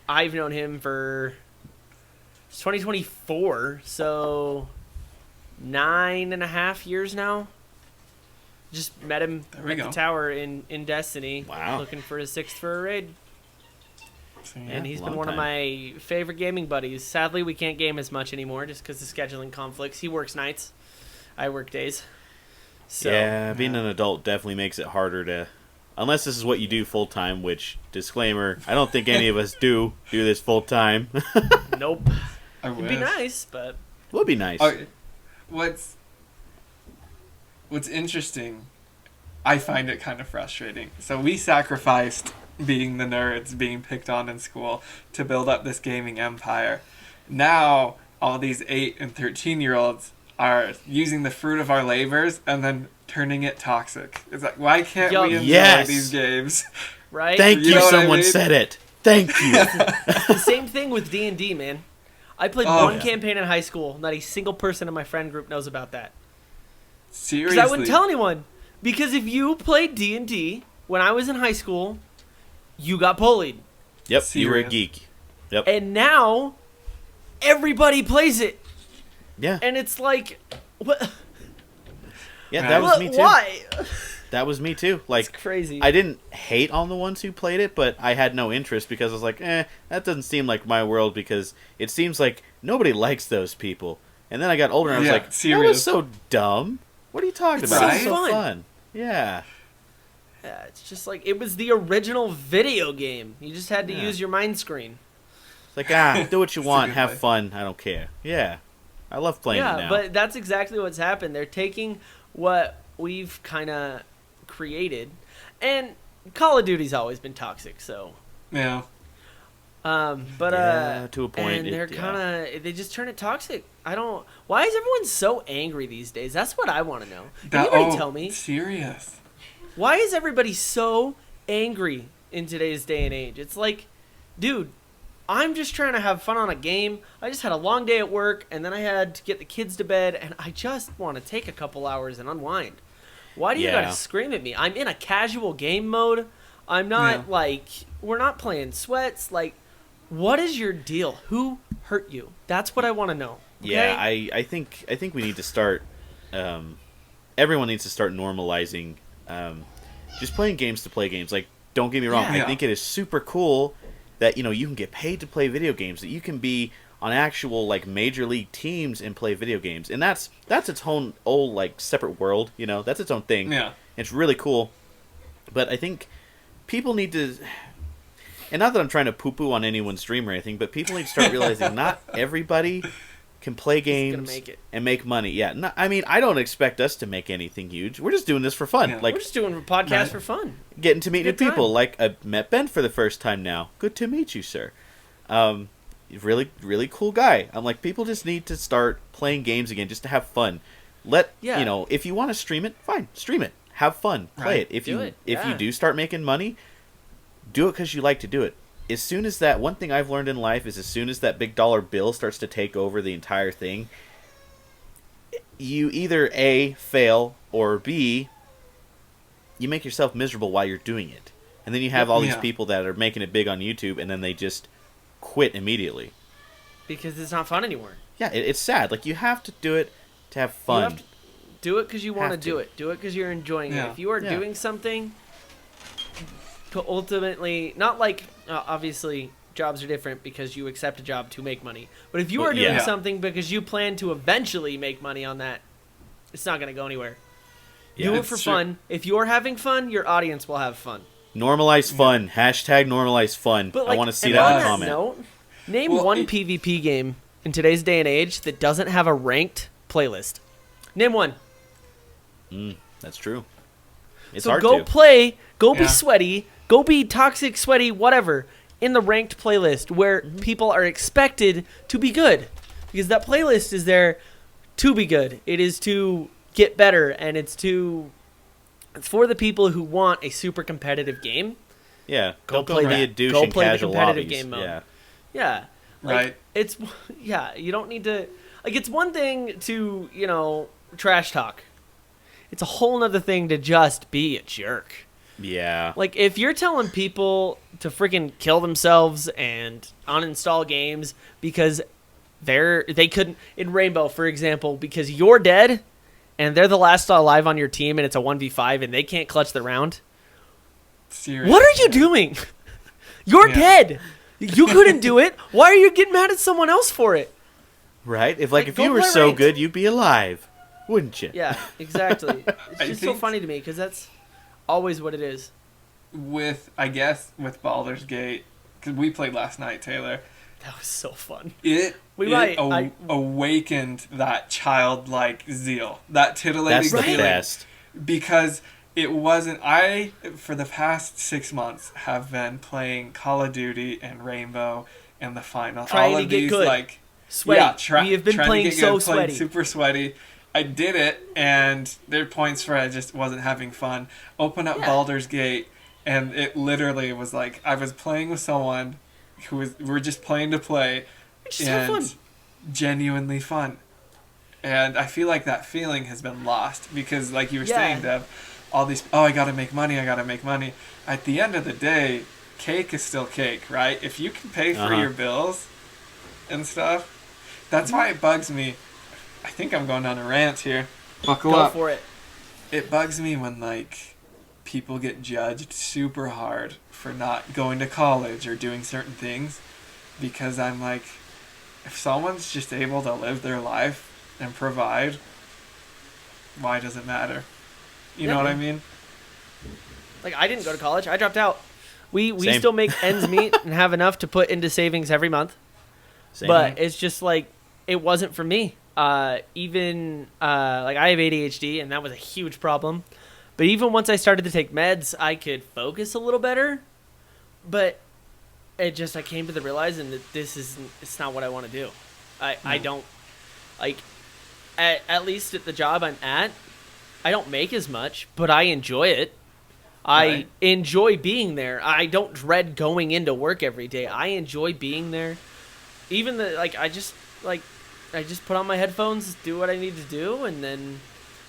I've known him for 2024, so 9.5 years now. Just met him at the tower in Destiny. Wow. Looking for his 6th for a raid. So, and he's been one of my favorite gaming buddies. Sadly, we can't game as much anymore just because of scheduling conflicts. He works nights. I work days. So, being an adult definitely makes it harder to... Unless this is what you do full-time, which, disclaimer, I don't think any of us do this full-time. Nope. It'd be nice, but... Would be nice. What's interesting, I find it kind of frustrating. So we sacrificed being the nerds, being picked on in school, to build up this gaming empire. Now, all these 8 and 13-year-olds are using the fruit of our labors and then turning it toxic. It's like, why can't we enjoy these games? Right? Thank you, someone said it. Thank you. The same thing with D&D, man. I played one campaign in high school. Not a single person in my friend group knows about that. Seriously. Because I wouldn't tell anyone. Because if you played D&D when I was in high school, you got bullied. Yep, Serious. you were a geek. Yep. And now, everybody plays it. Yeah. And it's like, what? Yeah, that was me too. Why? That was me too. Like, It's crazy. I didn't hate on the ones who played it, but I had no interest because I was like, that doesn't seem like my world because it seems like nobody likes those people. And then I got older and I was like, that was so dumb. What are you talking about? It's so fun. Yeah. Yeah, it's just like, it was the original video game. You just had to use your mind screen. It's like, do what you want, have fun, I don't care. Yeah. I love playing it now. Yeah, but that's exactly what's happened. They're taking what we've kind of created, and Call of Duty's always been toxic, so. Yeah. Yeah, to a point. And they're kind of, they just turn it toxic. Why is everyone so angry these days? That's what I want to know. Can anybody tell me? Serious. Why is everybody so angry in today's day and age? It's like, dude, I'm just trying to have fun on a game. I just had a long day at work, and then I had to get the kids to bed, and I just want to take a couple hours and unwind. Why do you gotta scream at me? I'm in a casual game mode. I'm not we're not playing sweats. Like, what is your deal? Who hurt you? That's what I want to know. Okay? Yeah, I think we need to start. Everyone needs to start normalizing just playing games to play games. Like, don't get me wrong. I think it is super cool that you can get paid to play video games. That you can be on actual like major league teams and play video games, and that's its own like separate world. That's its own thing. Yeah, it's really cool. But I think people need to. And not that I'm trying to poo-poo on anyone's dream or anything, but people need to start realizing not everybody can play games and make money. Yeah, I mean, I don't expect us to make anything huge. We're just doing this for fun. Yeah. Like, we're just doing a podcast for fun. Getting to meet new people. Like, I met Ben for the first time now. Good to meet you, sir. Really, really cool guy. I'm like, people just need to start playing games again just to have fun. If you want to stream it, fine, stream it. Have fun. Play it. If you do start making money, do it because you like to do it. As soon as that, one thing I've learned in life is as soon as that big dollar bill starts to take over the entire thing, you either A, fail, or B, you make yourself miserable while you're doing it. And then you have all these people that are making it big on YouTube, and then they just quit immediately. Because it's not fun anymore. Yeah, it's sad. Like, you have to do it to have fun. You have to do it because you want to do it. Do it because you're enjoying it. If you are doing something to ultimately, not like, obviously, jobs are different because you accept a job to make money. But if you are doing something because you plan to eventually make money on that, it's not going to go anywhere. Do it for fun. If you're having fun, your audience will have fun. Normalize fun. Hashtag normalize fun. But, I want to see that in the comment. Note, name one PvP game in today's day and age that doesn't have a ranked playlist. Name one. That's true. It's so hard go to. play, go be sweaty, go be toxic, sweaty, whatever, in the ranked playlist where people are expected to be good. Because that playlist is there to be good. It is to get better, and it's for the people who want a super competitive game. Yeah, Go play that. the douche Go in play the casual competitive lobbies. game mode. Yeah. Yeah. Right. It's, you don't need to, it's one thing to, trash talk. It's a whole nother thing to just be a jerk. Yeah. Like, if you're telling people to freaking kill themselves and uninstall games because they couldn't, in Rainbow, for example, because you're dead and they're the last alive on your team and it's a 1v5 and they can't clutch the round. Seriously. What are you doing? You're dead. You couldn't do it. Why are you getting mad at someone else for it? Right? If you were so good, you'd be alive, wouldn't you? Yeah, exactly. It's just so funny to me because that's always what it is. With Baldur's Gate, because we played last night, Taylor. That was so fun. It awakened that childlike zeal, that titillating feeling. That's the feeling. best. Because it wasn't. For the past 6 months, have been playing Call of Duty and Rainbow and the final. Trying all to of get these, good. like, Sweaty. Yeah, we have been playing so sweaty. Super sweaty. I did it, and there are points where I just wasn't having fun. Open up Baldur's Gate, And it literally was like I was playing with someone we were just playing to play, It's just have fun. genuinely fun. And I feel like that feeling has been lost because, like you were saying, Dev, all these, I gotta make money. At the end of the day, cake is still cake, right? If you can pay for your bills and stuff, that's why it bugs me. I think I'm going on a rant here. Buckle up. Go for it. It bugs me when, like, people get judged super hard for not going to college or doing certain things, because I'm like, if someone's just able to live their life and provide, why does it matter? You know what I mean? Like, I didn't go to college. I dropped out. We Same. still make ends meet and have enough to put into savings every month. Same But here. it's just like, it wasn't for me. Like, I have ADHD, and that was a huge problem. But even once I started to take meds, I could focus a little better. But I came to the realizing that it's not what I want to do. I don't, like, at least at the job I'm at, I don't make as much, but I enjoy it. I enjoy being there. I don't dread going into work every day. I enjoy being there. Even I just put on my headphones, do what I need to do, and then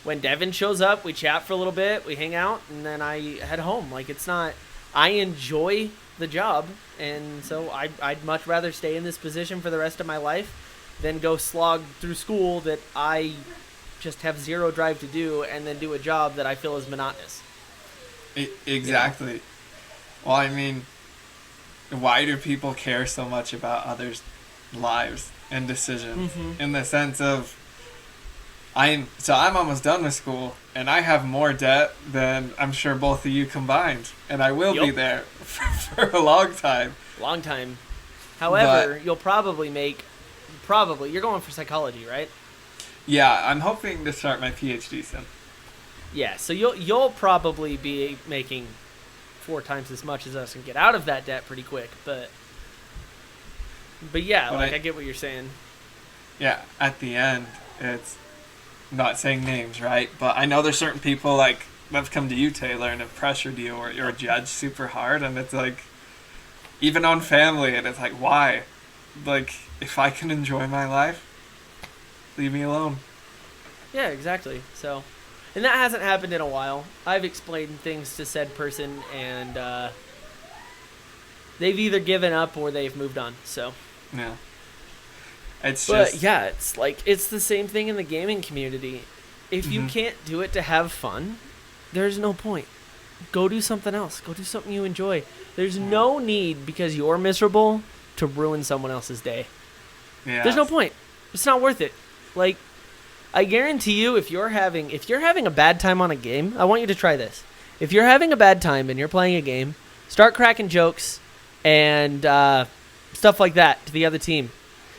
when Devin shows up, we chat for a little bit, we hang out, and then I head home. Like, it's not, I enjoy the job, and so I'd much rather stay in this position for the rest of my life than go slog through school that I just have zero drive to do, and then do a job that I feel is monotonous. Exactly. Yeah. Well, I mean, why do people care so much about others' lives and decisions? In the sense of, I'm almost done with school, and I have more debt than I'm sure both of you combined, and I will be there for a long time. Long time. However, you'll probably you're going for psychology, right? Yeah, I'm hoping to start my PhD soon. Yeah, so you'll probably be making 4 times as much as us and get out of that debt pretty quick, but yeah, I get what you're saying. Yeah, at the end, it's not saying names, right? But I know there's certain people like that have come to you, Taylor, and have pressured you or you're judged super hard, and it's like, even on family, and it's like, why? Like, if I can enjoy my life, leave me alone. Yeah, exactly. So, and that hasn't happened in a while. I've explained things to said person, and they've either given up or they've moved on. So, yeah. It's the same thing in the gaming community. If you can't do it to have fun, there's no point. Go do something else. Go do something you enjoy. There's no need, because you're miserable, to ruin someone else's day. Yeah. There's no point. It's not worth it. Like, I guarantee you, if you're having a bad time on a game, I want you to try this. If you're having a bad time and you're playing a game, start cracking jokes and stuff like that to the other team.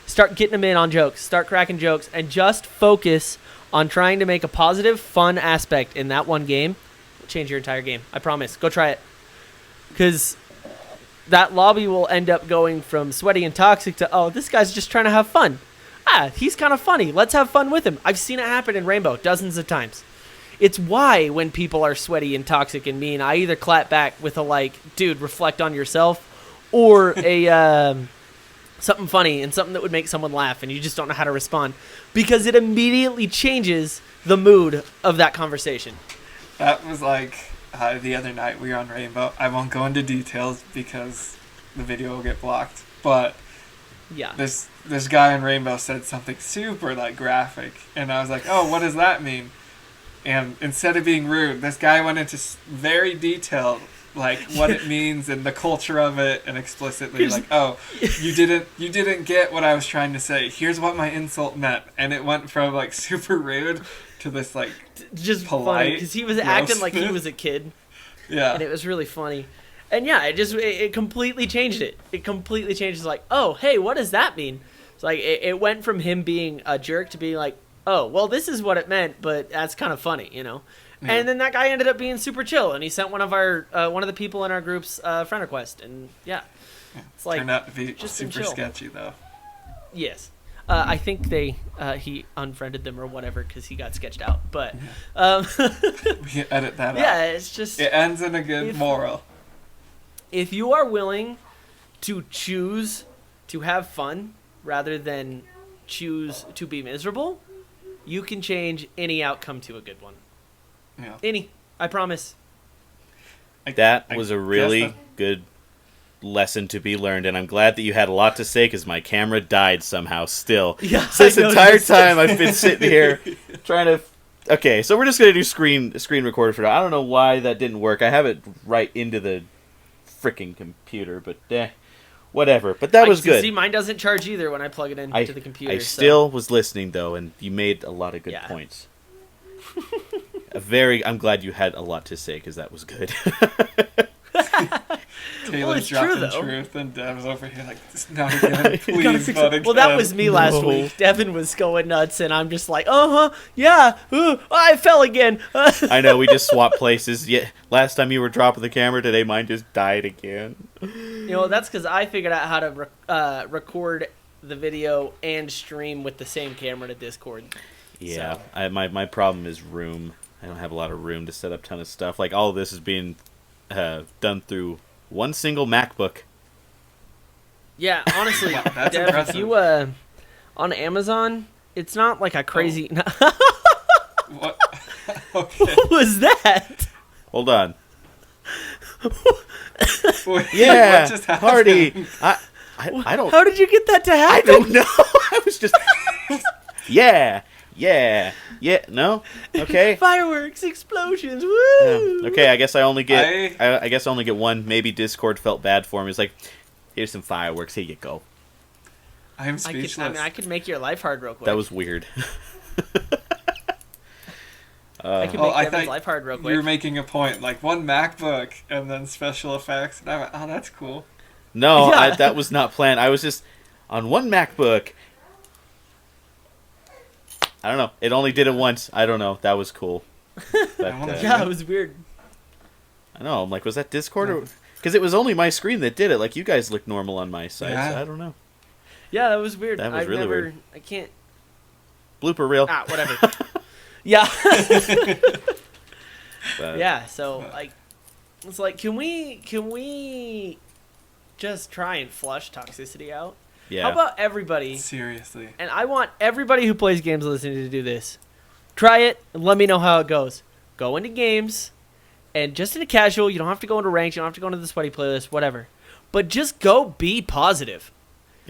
Start getting them in on jokes. Start cracking jokes, and just focus on trying to make a positive, fun aspect in that one game. It'll change your entire game. I promise. Go try it. Because that lobby will end up going from sweaty and toxic to, oh, this guy's just trying to have fun. He's kind of funny. Let's have fun with him. I've seen it happen in Rainbow dozens of times. It's why when people are sweaty and toxic and mean, I either clap back with a, dude, reflect on yourself, or a something funny and something that would make someone laugh, and you just don't know how to respond, because it immediately changes the mood of that conversation. That was the other night we were on Rainbow. I won't go into details because the video will get blocked, but yeah, this guy in Rainbow said something super graphic, and I was like, oh, what does that mean? And instead of being rude, this guy went into very detailed what it means and the culture of it, and explicitly oh, you didn't get what I was trying to say. Here's what my insult meant, and it went from super rude to this just polite, funny, because he was acting like he was a kid. Yeah, and it was really funny. And yeah, it completely changed it. It completely changed. Oh, hey, what does that mean? It's it went from him being a jerk to being oh, well, this is what it meant, but that's kind of funny, Yeah. And then that guy ended up being super chill, and he sent one of the people in our group's friend request, and yeah. It's turned out to be just super sketchy though. Yes. I think he unfriended them or whatever because he got sketched out. But we can edit that out. Yeah, it's just, it ends in a good moral. if you are willing to choose to have fun rather than choose to be miserable, you can change any outcome to a good one. Yeah. Any. I promise. That I was a guess really that- good lesson to be learned, and I'm glad that you had a lot to say because my camera died somehow still. Yeah, So this I entire noticed. time I've been sitting here trying to... Okay, so we're just going to do screen recorder for now. I don't know why that didn't work. I have it right into the freaking computer, but whatever. But that was good. See, mine doesn't charge either when I plug it into the computer. I so- still was listening, though, and you made a lot of good Yeah. points. I'm glad you had a lot to say because that was good. Taylor's it's true, dropping though. truth, and Dev's over here like, this not again, please, not again. Well, that was me last week. Devin was going nuts, and I'm just like, yeah, I fell again. I know, we just swapped places. Yeah, last time you were dropping the camera, today mine just died again. That's because I figured out how to record the video and stream with the same camera to Discord. Yeah, So. my problem is room. I don't have a lot of room to set up a ton of stuff. Like, all of this is being done through one single MacBook. Yeah, honestly, Wow, that's Dev, impressive. if you on Amazon, it's not like a crazy. What? Okay. What was that? Hold on. Wait, Yeah, what just happened? Hardy. I don't... How did you get that to I happen? don't know. I was just... Yeah. No? Okay. Fireworks, explosions, woo! Yeah. Okay, I guess I only get... I- I guess I only get one. Maybe Discord felt bad for me. It's like, here's some fireworks. Here you go. I'm I speechless. could make your life hard real quick. That was weird. I could Oh, make I Devin's thought life hard real quick. You're making a point, like one MacBook and then special effects. And I went, oh, that's cool. No, Yeah. that was not planned. I was just on one MacBook. I don't know. It only did it once. I don't know. That was cool. But, Yeah, it was weird. I know. I'm like, was that Discord or? Because it was only my screen that did it. Like, you guys look normal on my side. Yeah. So I don't know. Yeah, that was weird. That was I've really never, weird. I can't. Blooper reel. Whatever. Yeah. But, Yeah. So like, it's like, can we just try and flush toxicity out? Yeah. How about everybody? Seriously. And I want everybody who plays games listening to do this. Try it and let me know how it goes. Go into games, and just in a casual, you don't have to go into ranked, you don't have to go into the sweaty playlist, whatever. But just go be positive.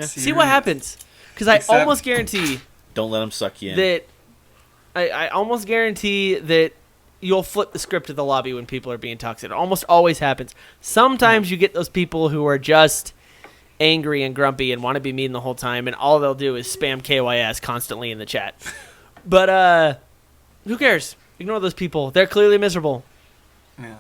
See what Serious. happens. Because I Except- almost guarantee Don't let them suck you in. that I almost guarantee that you'll flip the script of the lobby when people are being toxic. It almost always happens. Sometimes you get those people who are just angry and grumpy and want to be mean the whole time, and all they'll do is spam KYS constantly in the chat. But who cares? Ignore those people. They're clearly miserable. Yeah.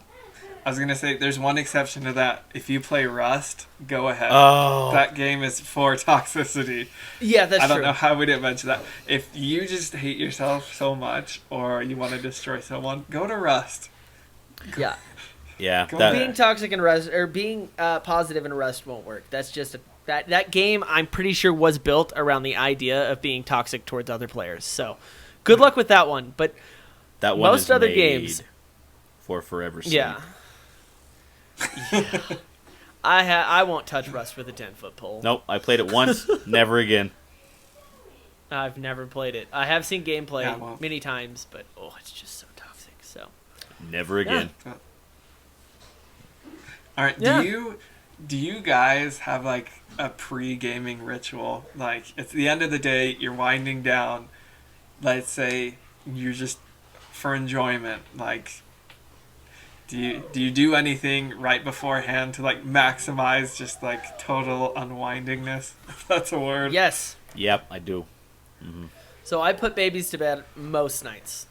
I was gonna say there's one exception to that. If you play Rust, go ahead. Oh. That game is for toxicity. Yeah, that's I don't true. know how we didn't mention that. If you just hate yourself so much or you want to destroy someone, go to Rust. Yeah. Yeah. Go That, Being toxic in Rust or being positive in Rust won't work. That's just that game. I'm pretty sure was built around the idea of being toxic towards other players. So, good luck with that one. But that one most is other made games- for forever sleep. yeah, I won't touch Rust with a 10-foot pole. Nope. I played it once. Never again. I've never played it. I have seen gameplay Yeah, well. many times, but it's just so toxic. So Never again. All right. Yeah. Do you guys have like a pre-gaming ritual? Like it's the end of the day, you're winding down. Let's say you're just for enjoyment. Like, do you do anything right beforehand to like maximize just like total unwindingness? If that's a word. yes. Yep, I do. So I put babies to bed most nights.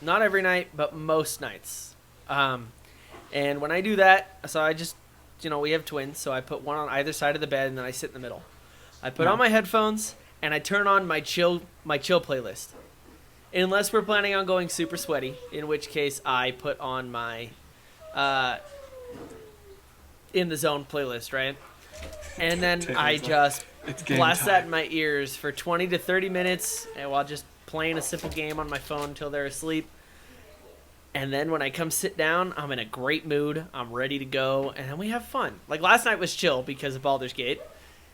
Not every night, but most nights. And when I do that, so I just, we have twins, so I put one on either side of the bed, and then I sit in the middle. I put on my headphones, and I turn on my chill playlist. Unless we're planning on going super sweaty, in which case I put on my In the Zone playlist, right? And then I just It's game blast time. that in my ears for 20 to 30 minutes and while just playing a simple game on my phone until they're asleep. And then when I come sit down, I'm in a great mood. I'm ready to go, and then we have fun. Like last night was chill because of Baldur's Gate,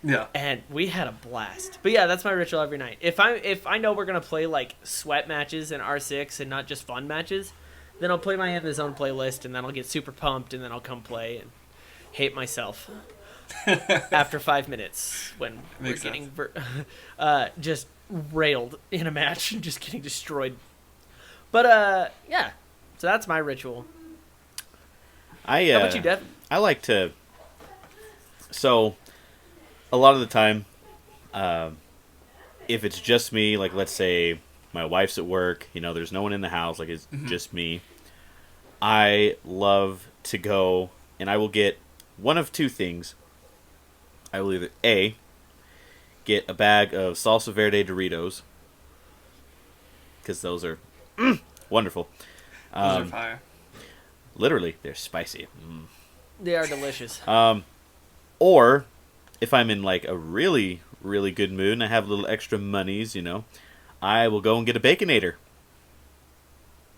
Yeah. and we had a blast. But yeah, that's my ritual every night. If I know we're gonna play like sweat matches in R6 and not just fun matches, then I'll play my In the Zone playlist, and then I'll get super pumped, and then I'll come play and hate myself after 5 minutes when Makes we're getting just railed in a match and just getting destroyed. But yeah. So that's my ritual. How about you, Devin? I like to. So, a lot of the time, if it's just me, like let's say my wife's at work, there's no one in the house, like it's just me. I love to go, and I will get one of two things. I will either A, get a bag of Salsa Verde Doritos, because those are wonderful. Those are fire. Literally, they're spicy. They are delicious. Or, if I'm in like a really, really good mood and I have a little extra monies, I will go and get a Baconator.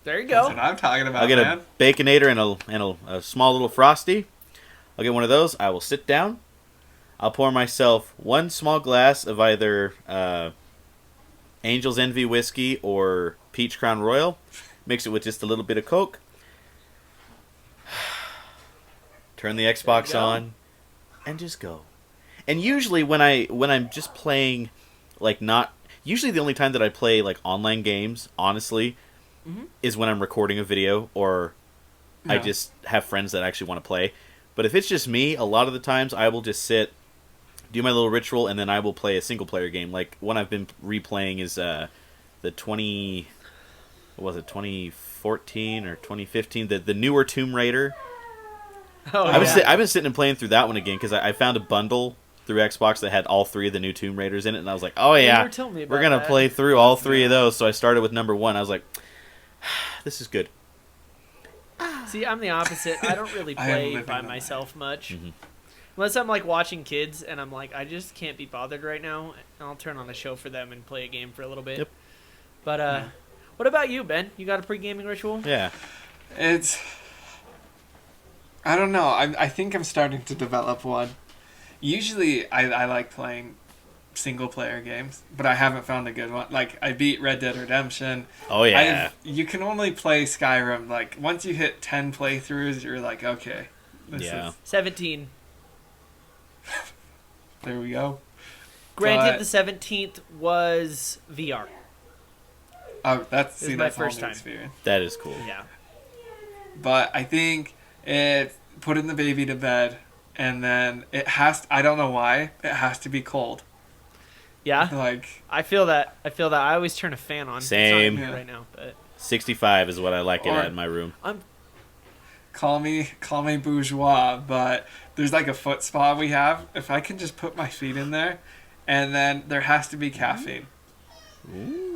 There you That's go. what I'm talking about, I'll get man. a Baconator and a small little Frosty. I'll get one of those. I will sit down. I'll pour myself one small glass of either Angel's Envy whiskey or Peach Crown Royal. Mix it with just a little bit of Coke. Turn the Xbox on, and just go. And usually when I'm just playing, usually the only time that I play like online games, honestly, is when I'm recording a video or I Yeah. just have friends that actually want to play. But if it's just me, a lot of the times I will just sit, do my little ritual, and then I will play a single player game. Like one I've been replaying is the 2014 or 2015, the newer Tomb Raider. Oh, I've yeah. been sitting and playing through that one again because I found a bundle through Xbox that had all three of the new Tomb Raiders in it, and I was like, oh You yeah, were telling me we're about gonna that. play through all three of those. So I started with number 1. I was like, this is good. See, I'm the opposite. I don't really I am play living by the myself much. Mhm. Unless I'm like watching kids and I'm like, I just can't be bothered right now. And I'll turn on a show for them and play a game for a little bit. Yep. But what about you, Ben? You got a pre-gaming ritual? Yeah. I don't know. I think I'm starting to develop one. Usually, I like playing single-player games, but I haven't found a good one. Like, I beat Red Dead Redemption. Oh yeah. You can only play Skyrim. Like, once you hit 10 playthroughs, you're like, okay. Yeah. 17. There we go. Granted, But- the 17th was VR. Oh, that's This is my that's a whole first new time. experience. That is cool. Yeah. But I think it putting the baby to bed, and then it has. I don't know why it has to be cold. Yeah. Like, I feel that. I always turn a fan on. It's not in Same. here Yeah. right now, but 65 is what I like it Or- at in my room. call me bourgeois, but there's like a foot spa we have. If I can just put my feet in there, and then there has to be caffeine.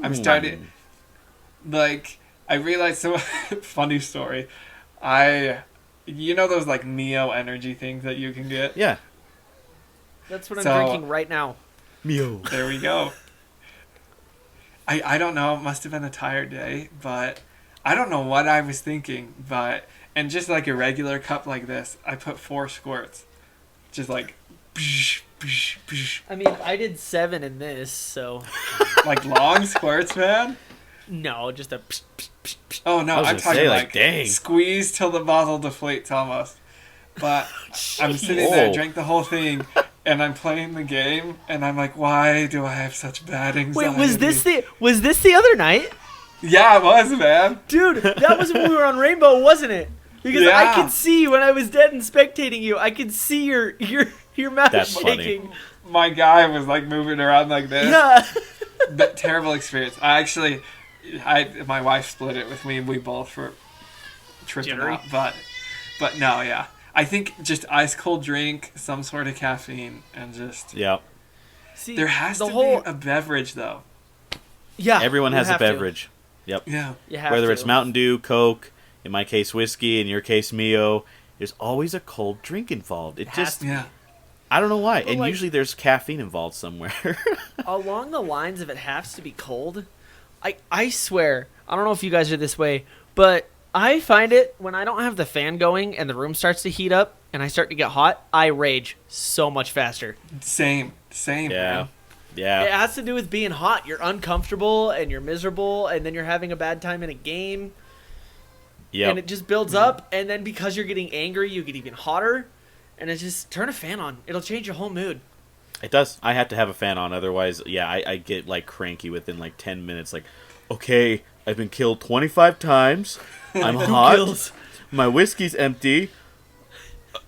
I'm starting. Like, I realized, so funny story. You know those like Neo energy things that you can get? Yeah. that's what I'm So- drinking right now. Meow. There we go. I don't know, it must have been a tired day, but I don't know what I was thinking, but and just like a regular cup like this, I put 4 squirts. Just like psh, psh, psh. I mean, I did 7 in this, so Like long squirts, man. no, just a. Psh, psh, psh, psh. Oh no, I was I'm gonna talking say, like dang. squeeze till the bottle deflates almost. But I'm sitting there, Whoa. drank the whole thing, and I'm playing the game, and I'm like, why do I have such bad anxiety? Wait, was this the other night? Yeah, it was, man. Dude, that was when we were on Rainbow, wasn't it? Because I Yeah. could see when I was dead and spectating you, I could see your mouth That's funny. shaking. My guy was like moving around like this. Yeah. But terrible experience. My wife split it with me. We both were tripping Jittery. out. But no, yeah. I think just ice cold drink, some sort of caffeine, and just Yeah. See, there has the to whole be a beverage though. yeah. Everyone you has a have to. beverage. Yep. Yeah. You have Whether to. it's Mountain Dew, Coke, in my case whiskey, in your case Mio, there's always a cold drink involved. It Has just to. Yeah. I don't know why. But And like- usually there's caffeine involved somewhere. Along the lines of it has to be cold. I swear, I don't know if you guys are this way, but I find it when I don't have the fan going and the room starts to heat up and I start to get hot, I rage so much faster. Same, Yeah. man. Yeah. It has to do with being hot. You're uncomfortable and you're miserable, and then you're having a bad time in a game. Yep. And it just builds up, and then because you're getting angry, you get even hotter. And it's just turn a fan on. It'll change your whole mood. It does. I have to have a fan on, otherwise, yeah, I get like cranky within like 10 minutes. Like, okay, I've been killed 25 times. I'm hot. kills? My whiskey's empty.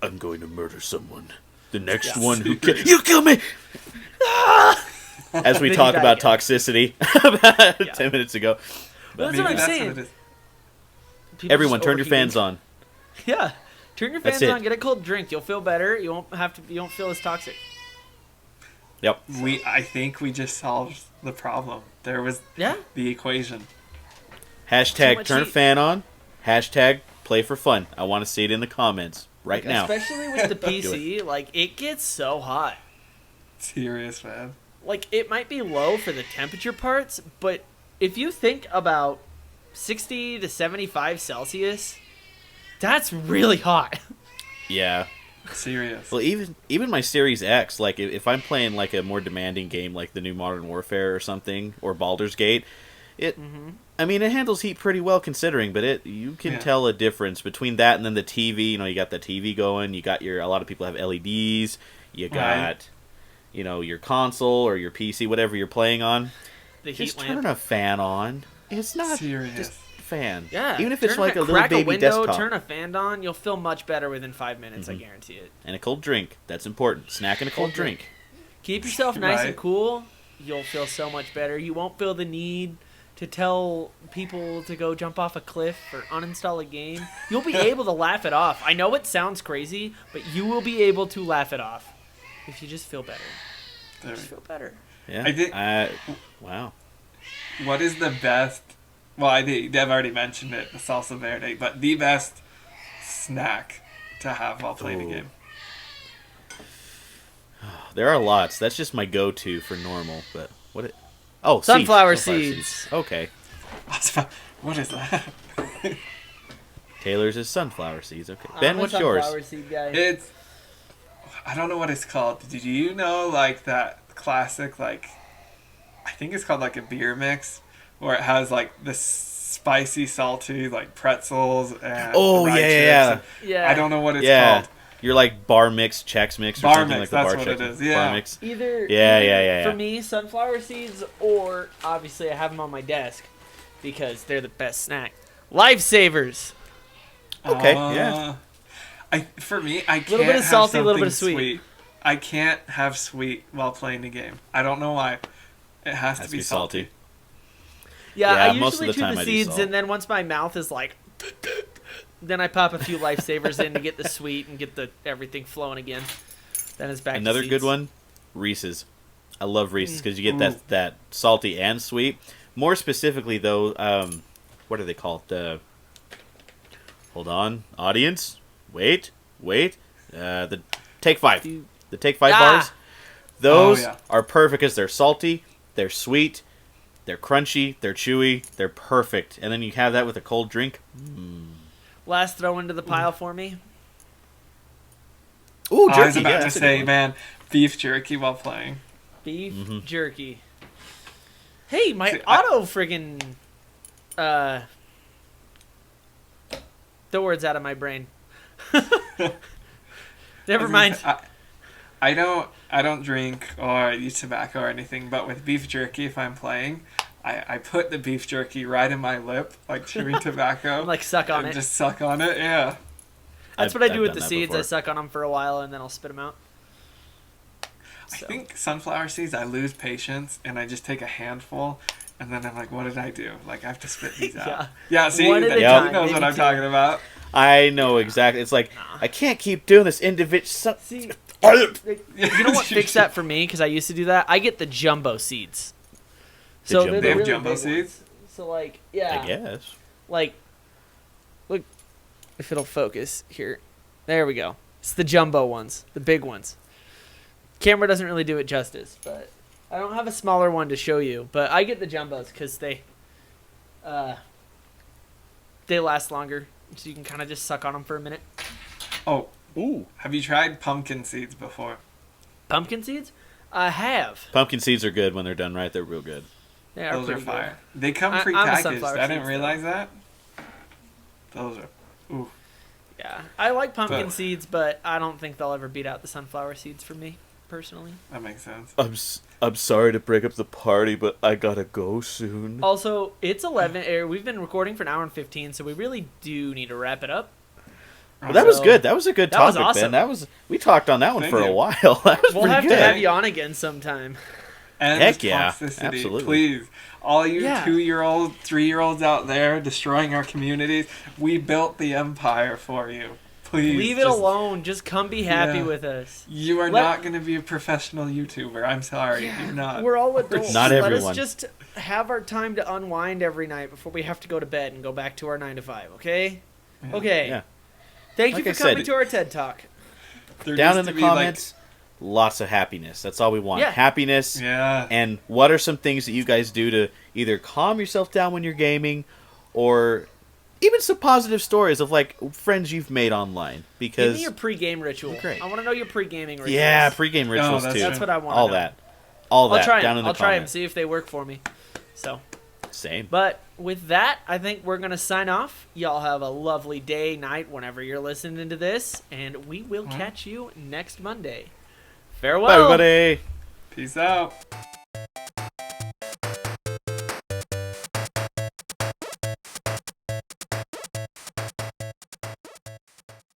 I'm going to murder someone. The next one who you kill me. As we Then talk you die about again. toxicity about 10 minutes ago. Well, that's Maybe what I'm that's saying. what it is. People Everyone, just turn your overheating. fans on. Yeah, turn your That's fans it. on. Get a cold drink. You'll feel better. You won't feel as toxic. Yep. I think we just solved the problem. There was Yeah. the equation. Too Hashtag much turn a heat. fan on. Hashtag play for fun. I want to see it in the comments right now. Especially with the Do PC, like it gets so hot. Serious, man. Like it might be low for the temperature parts, but if you think about 60 to 75 Celsius, that's really hot. Yeah. Serious. Well, even my Series X, like if I'm playing like a more demanding game like the new Modern Warfare or something, or Baldur's Gate, I mean, it handles heat pretty well considering, but you can tell a difference between that and then the TV. You know, you got the TV going, you got a lot of people have LEDs, you got, your console or your PC, whatever you're playing on. The heat Just lamp. turn a fan on. It's not Serious. just a fan. Yeah. Even if it's turn like a little crack baby a window, desktop. turn a fan on, you'll feel much better within 5 minutes, I guarantee it. And a cold drink. That's important. Snack and a cold drink. Keep yourself nice and Right. cool. You'll feel so much better. You won't feel the need to tell people to go jump off a cliff or uninstall a game. You'll be able to laugh it off. I know it sounds crazy, but you will be able to laugh it off if you just feel better. There we Just go. feel better. Yeah. I think- Wow. What is the best? Well, I think Dev already mentioned it, the salsa verde, but the best snack to have while playing a Ooh. game. There are lots. That's just my go-to for normal. But what? Oh, Sunflower seeds. seeds. Okay. What is that? Taylor's is sunflower seeds. Okay. Ben, I'm a what's yours? sunflower seed guy. It's. I don't know what it's called. Did you know like that classic like? I think it's called like a beer mix, where it has like the spicy, salty like pretzels and. Oh, rye yeah, chips yeah. and- Yeah. I don't know what it's Yeah. called. You're like bar mix, Chex mix, or Bar something mix, like the that's bar what Chex it is, mix. yeah. Bar mix. Either Yeah. For me, sunflower seeds, or obviously I have them on my desk because they're the best snack. Lifesavers. Okay, yeah. For me, I can't Little bit of have salty, a little bit of something sweet. I can't have sweet while playing the game. I don't know why. It has to be salty. Yeah, Yeah, I most of usually the chew time the I do seeds, salt. and then once my mouth is like, then I pop a few lifesavers in to get the sweet and get the everything flowing again. Then it's back. Another to good seeds. one, Reese's. I love Reese's because you get that salty and sweet. More specifically, though, what are they called? Hold on, audience. Wait. The Take 5. The Take 5 bars. Those yeah. are perfect because they're salty, they're sweet, they're crunchy, they're chewy, they're perfect. And then you have that with a cold drink. Last throw into the pile for me. Ooh, jerky. I was about yeah, to that's a say, good one. man, beef jerky while playing. Beef Mm-hmm. jerky. Hey, my See, auto friggin' the words out of my brain. Never mind. I don't drink or use tobacco or anything, but with beef jerky, if I'm playing, I put the beef jerky right in my lip, like chewing tobacco. Like suck on and it. just suck on it, yeah. That's I've- what I do I've with done the that seeds. I before. suck on them for a while and then I'll spit them out. I think sunflower seeds, I lose patience and I just take a handful and then I'm like, what did I do? Like, I have to spit these out. Yeah. Yeah, see, One at a he time, knows what maybe I'm two. talking about. I know exactly. It's like, I can't keep doing this individual. See, you know what fixed that for me? Because I used to do that. I get the jumbo seeds. So jumbo- they're They the have really jumbo big seeds? ones. So like, yeah, I guess. like, look, if it'll focus here. There we go. It's the jumbo ones, the big ones. Camera doesn't really do it justice, but I don't have a smaller one to show you. But I get the jumbos because they they last longer, so you can kind of just suck on them for a minute. Oh, Ooh. have you tried pumpkin seeds before? Pumpkin seeds? I have. Pumpkin seeds are good when they're done right. They're real good. They are Those are pretty fire. good. They come I'm a pre-packaged. sunflower I didn't seeds, realize that. Those are. Ooh. Yeah, I like pumpkin But- seeds, but I don't think they'll ever beat out the sunflower seeds for me, personally. That makes sense. I'm sorry to break up the party, but I gotta go soon. Also, it's 11. We've been recording for an hour and 15, so we really do need to wrap it up. Well, that was So- good. That was a good That was topic, awesome. Ben. We talked on that one Thank for a you. while. That was We'll pretty have good. to have you on again sometime. And Heck yeah, toxicity, absolutely. please. All you Yeah. 2-year-old, 3-year-olds out there destroying our communities, we built the empire for you. Please. Leave it just- alone. Just come be happy Yeah. with us. You are Let- not going to be a professional YouTuber. I'm sorry. You're not. We're all adults. Not Let everyone. us just have our time to unwind every night before we have to go to bed and go back to our 9 to 5, okay? Yeah. Okay. Yeah. Thank Like you I for coming said- to our TED Talk. There Down used in the to be, like- comments, lots of happiness. That's all we want. Yeah. Happiness. yeah. And what are some things that you guys do to either calm yourself down when you're gaming, or even some positive stories of like friends you've made online? Give Because me your pre-game ritual. Great. I want to know your pre-gaming rituals. yeah, pregame rituals that's too. That's what I want. all that, all that. I'll try down them. in the I'll try them. comments. See if they work for me. So, Same. but with that, I think we're gonna sign off. Y'all have a lovely day, night, whenever you're listening to this, and we will catch you next Monday. Farewell. Bye, everybody. Peace out.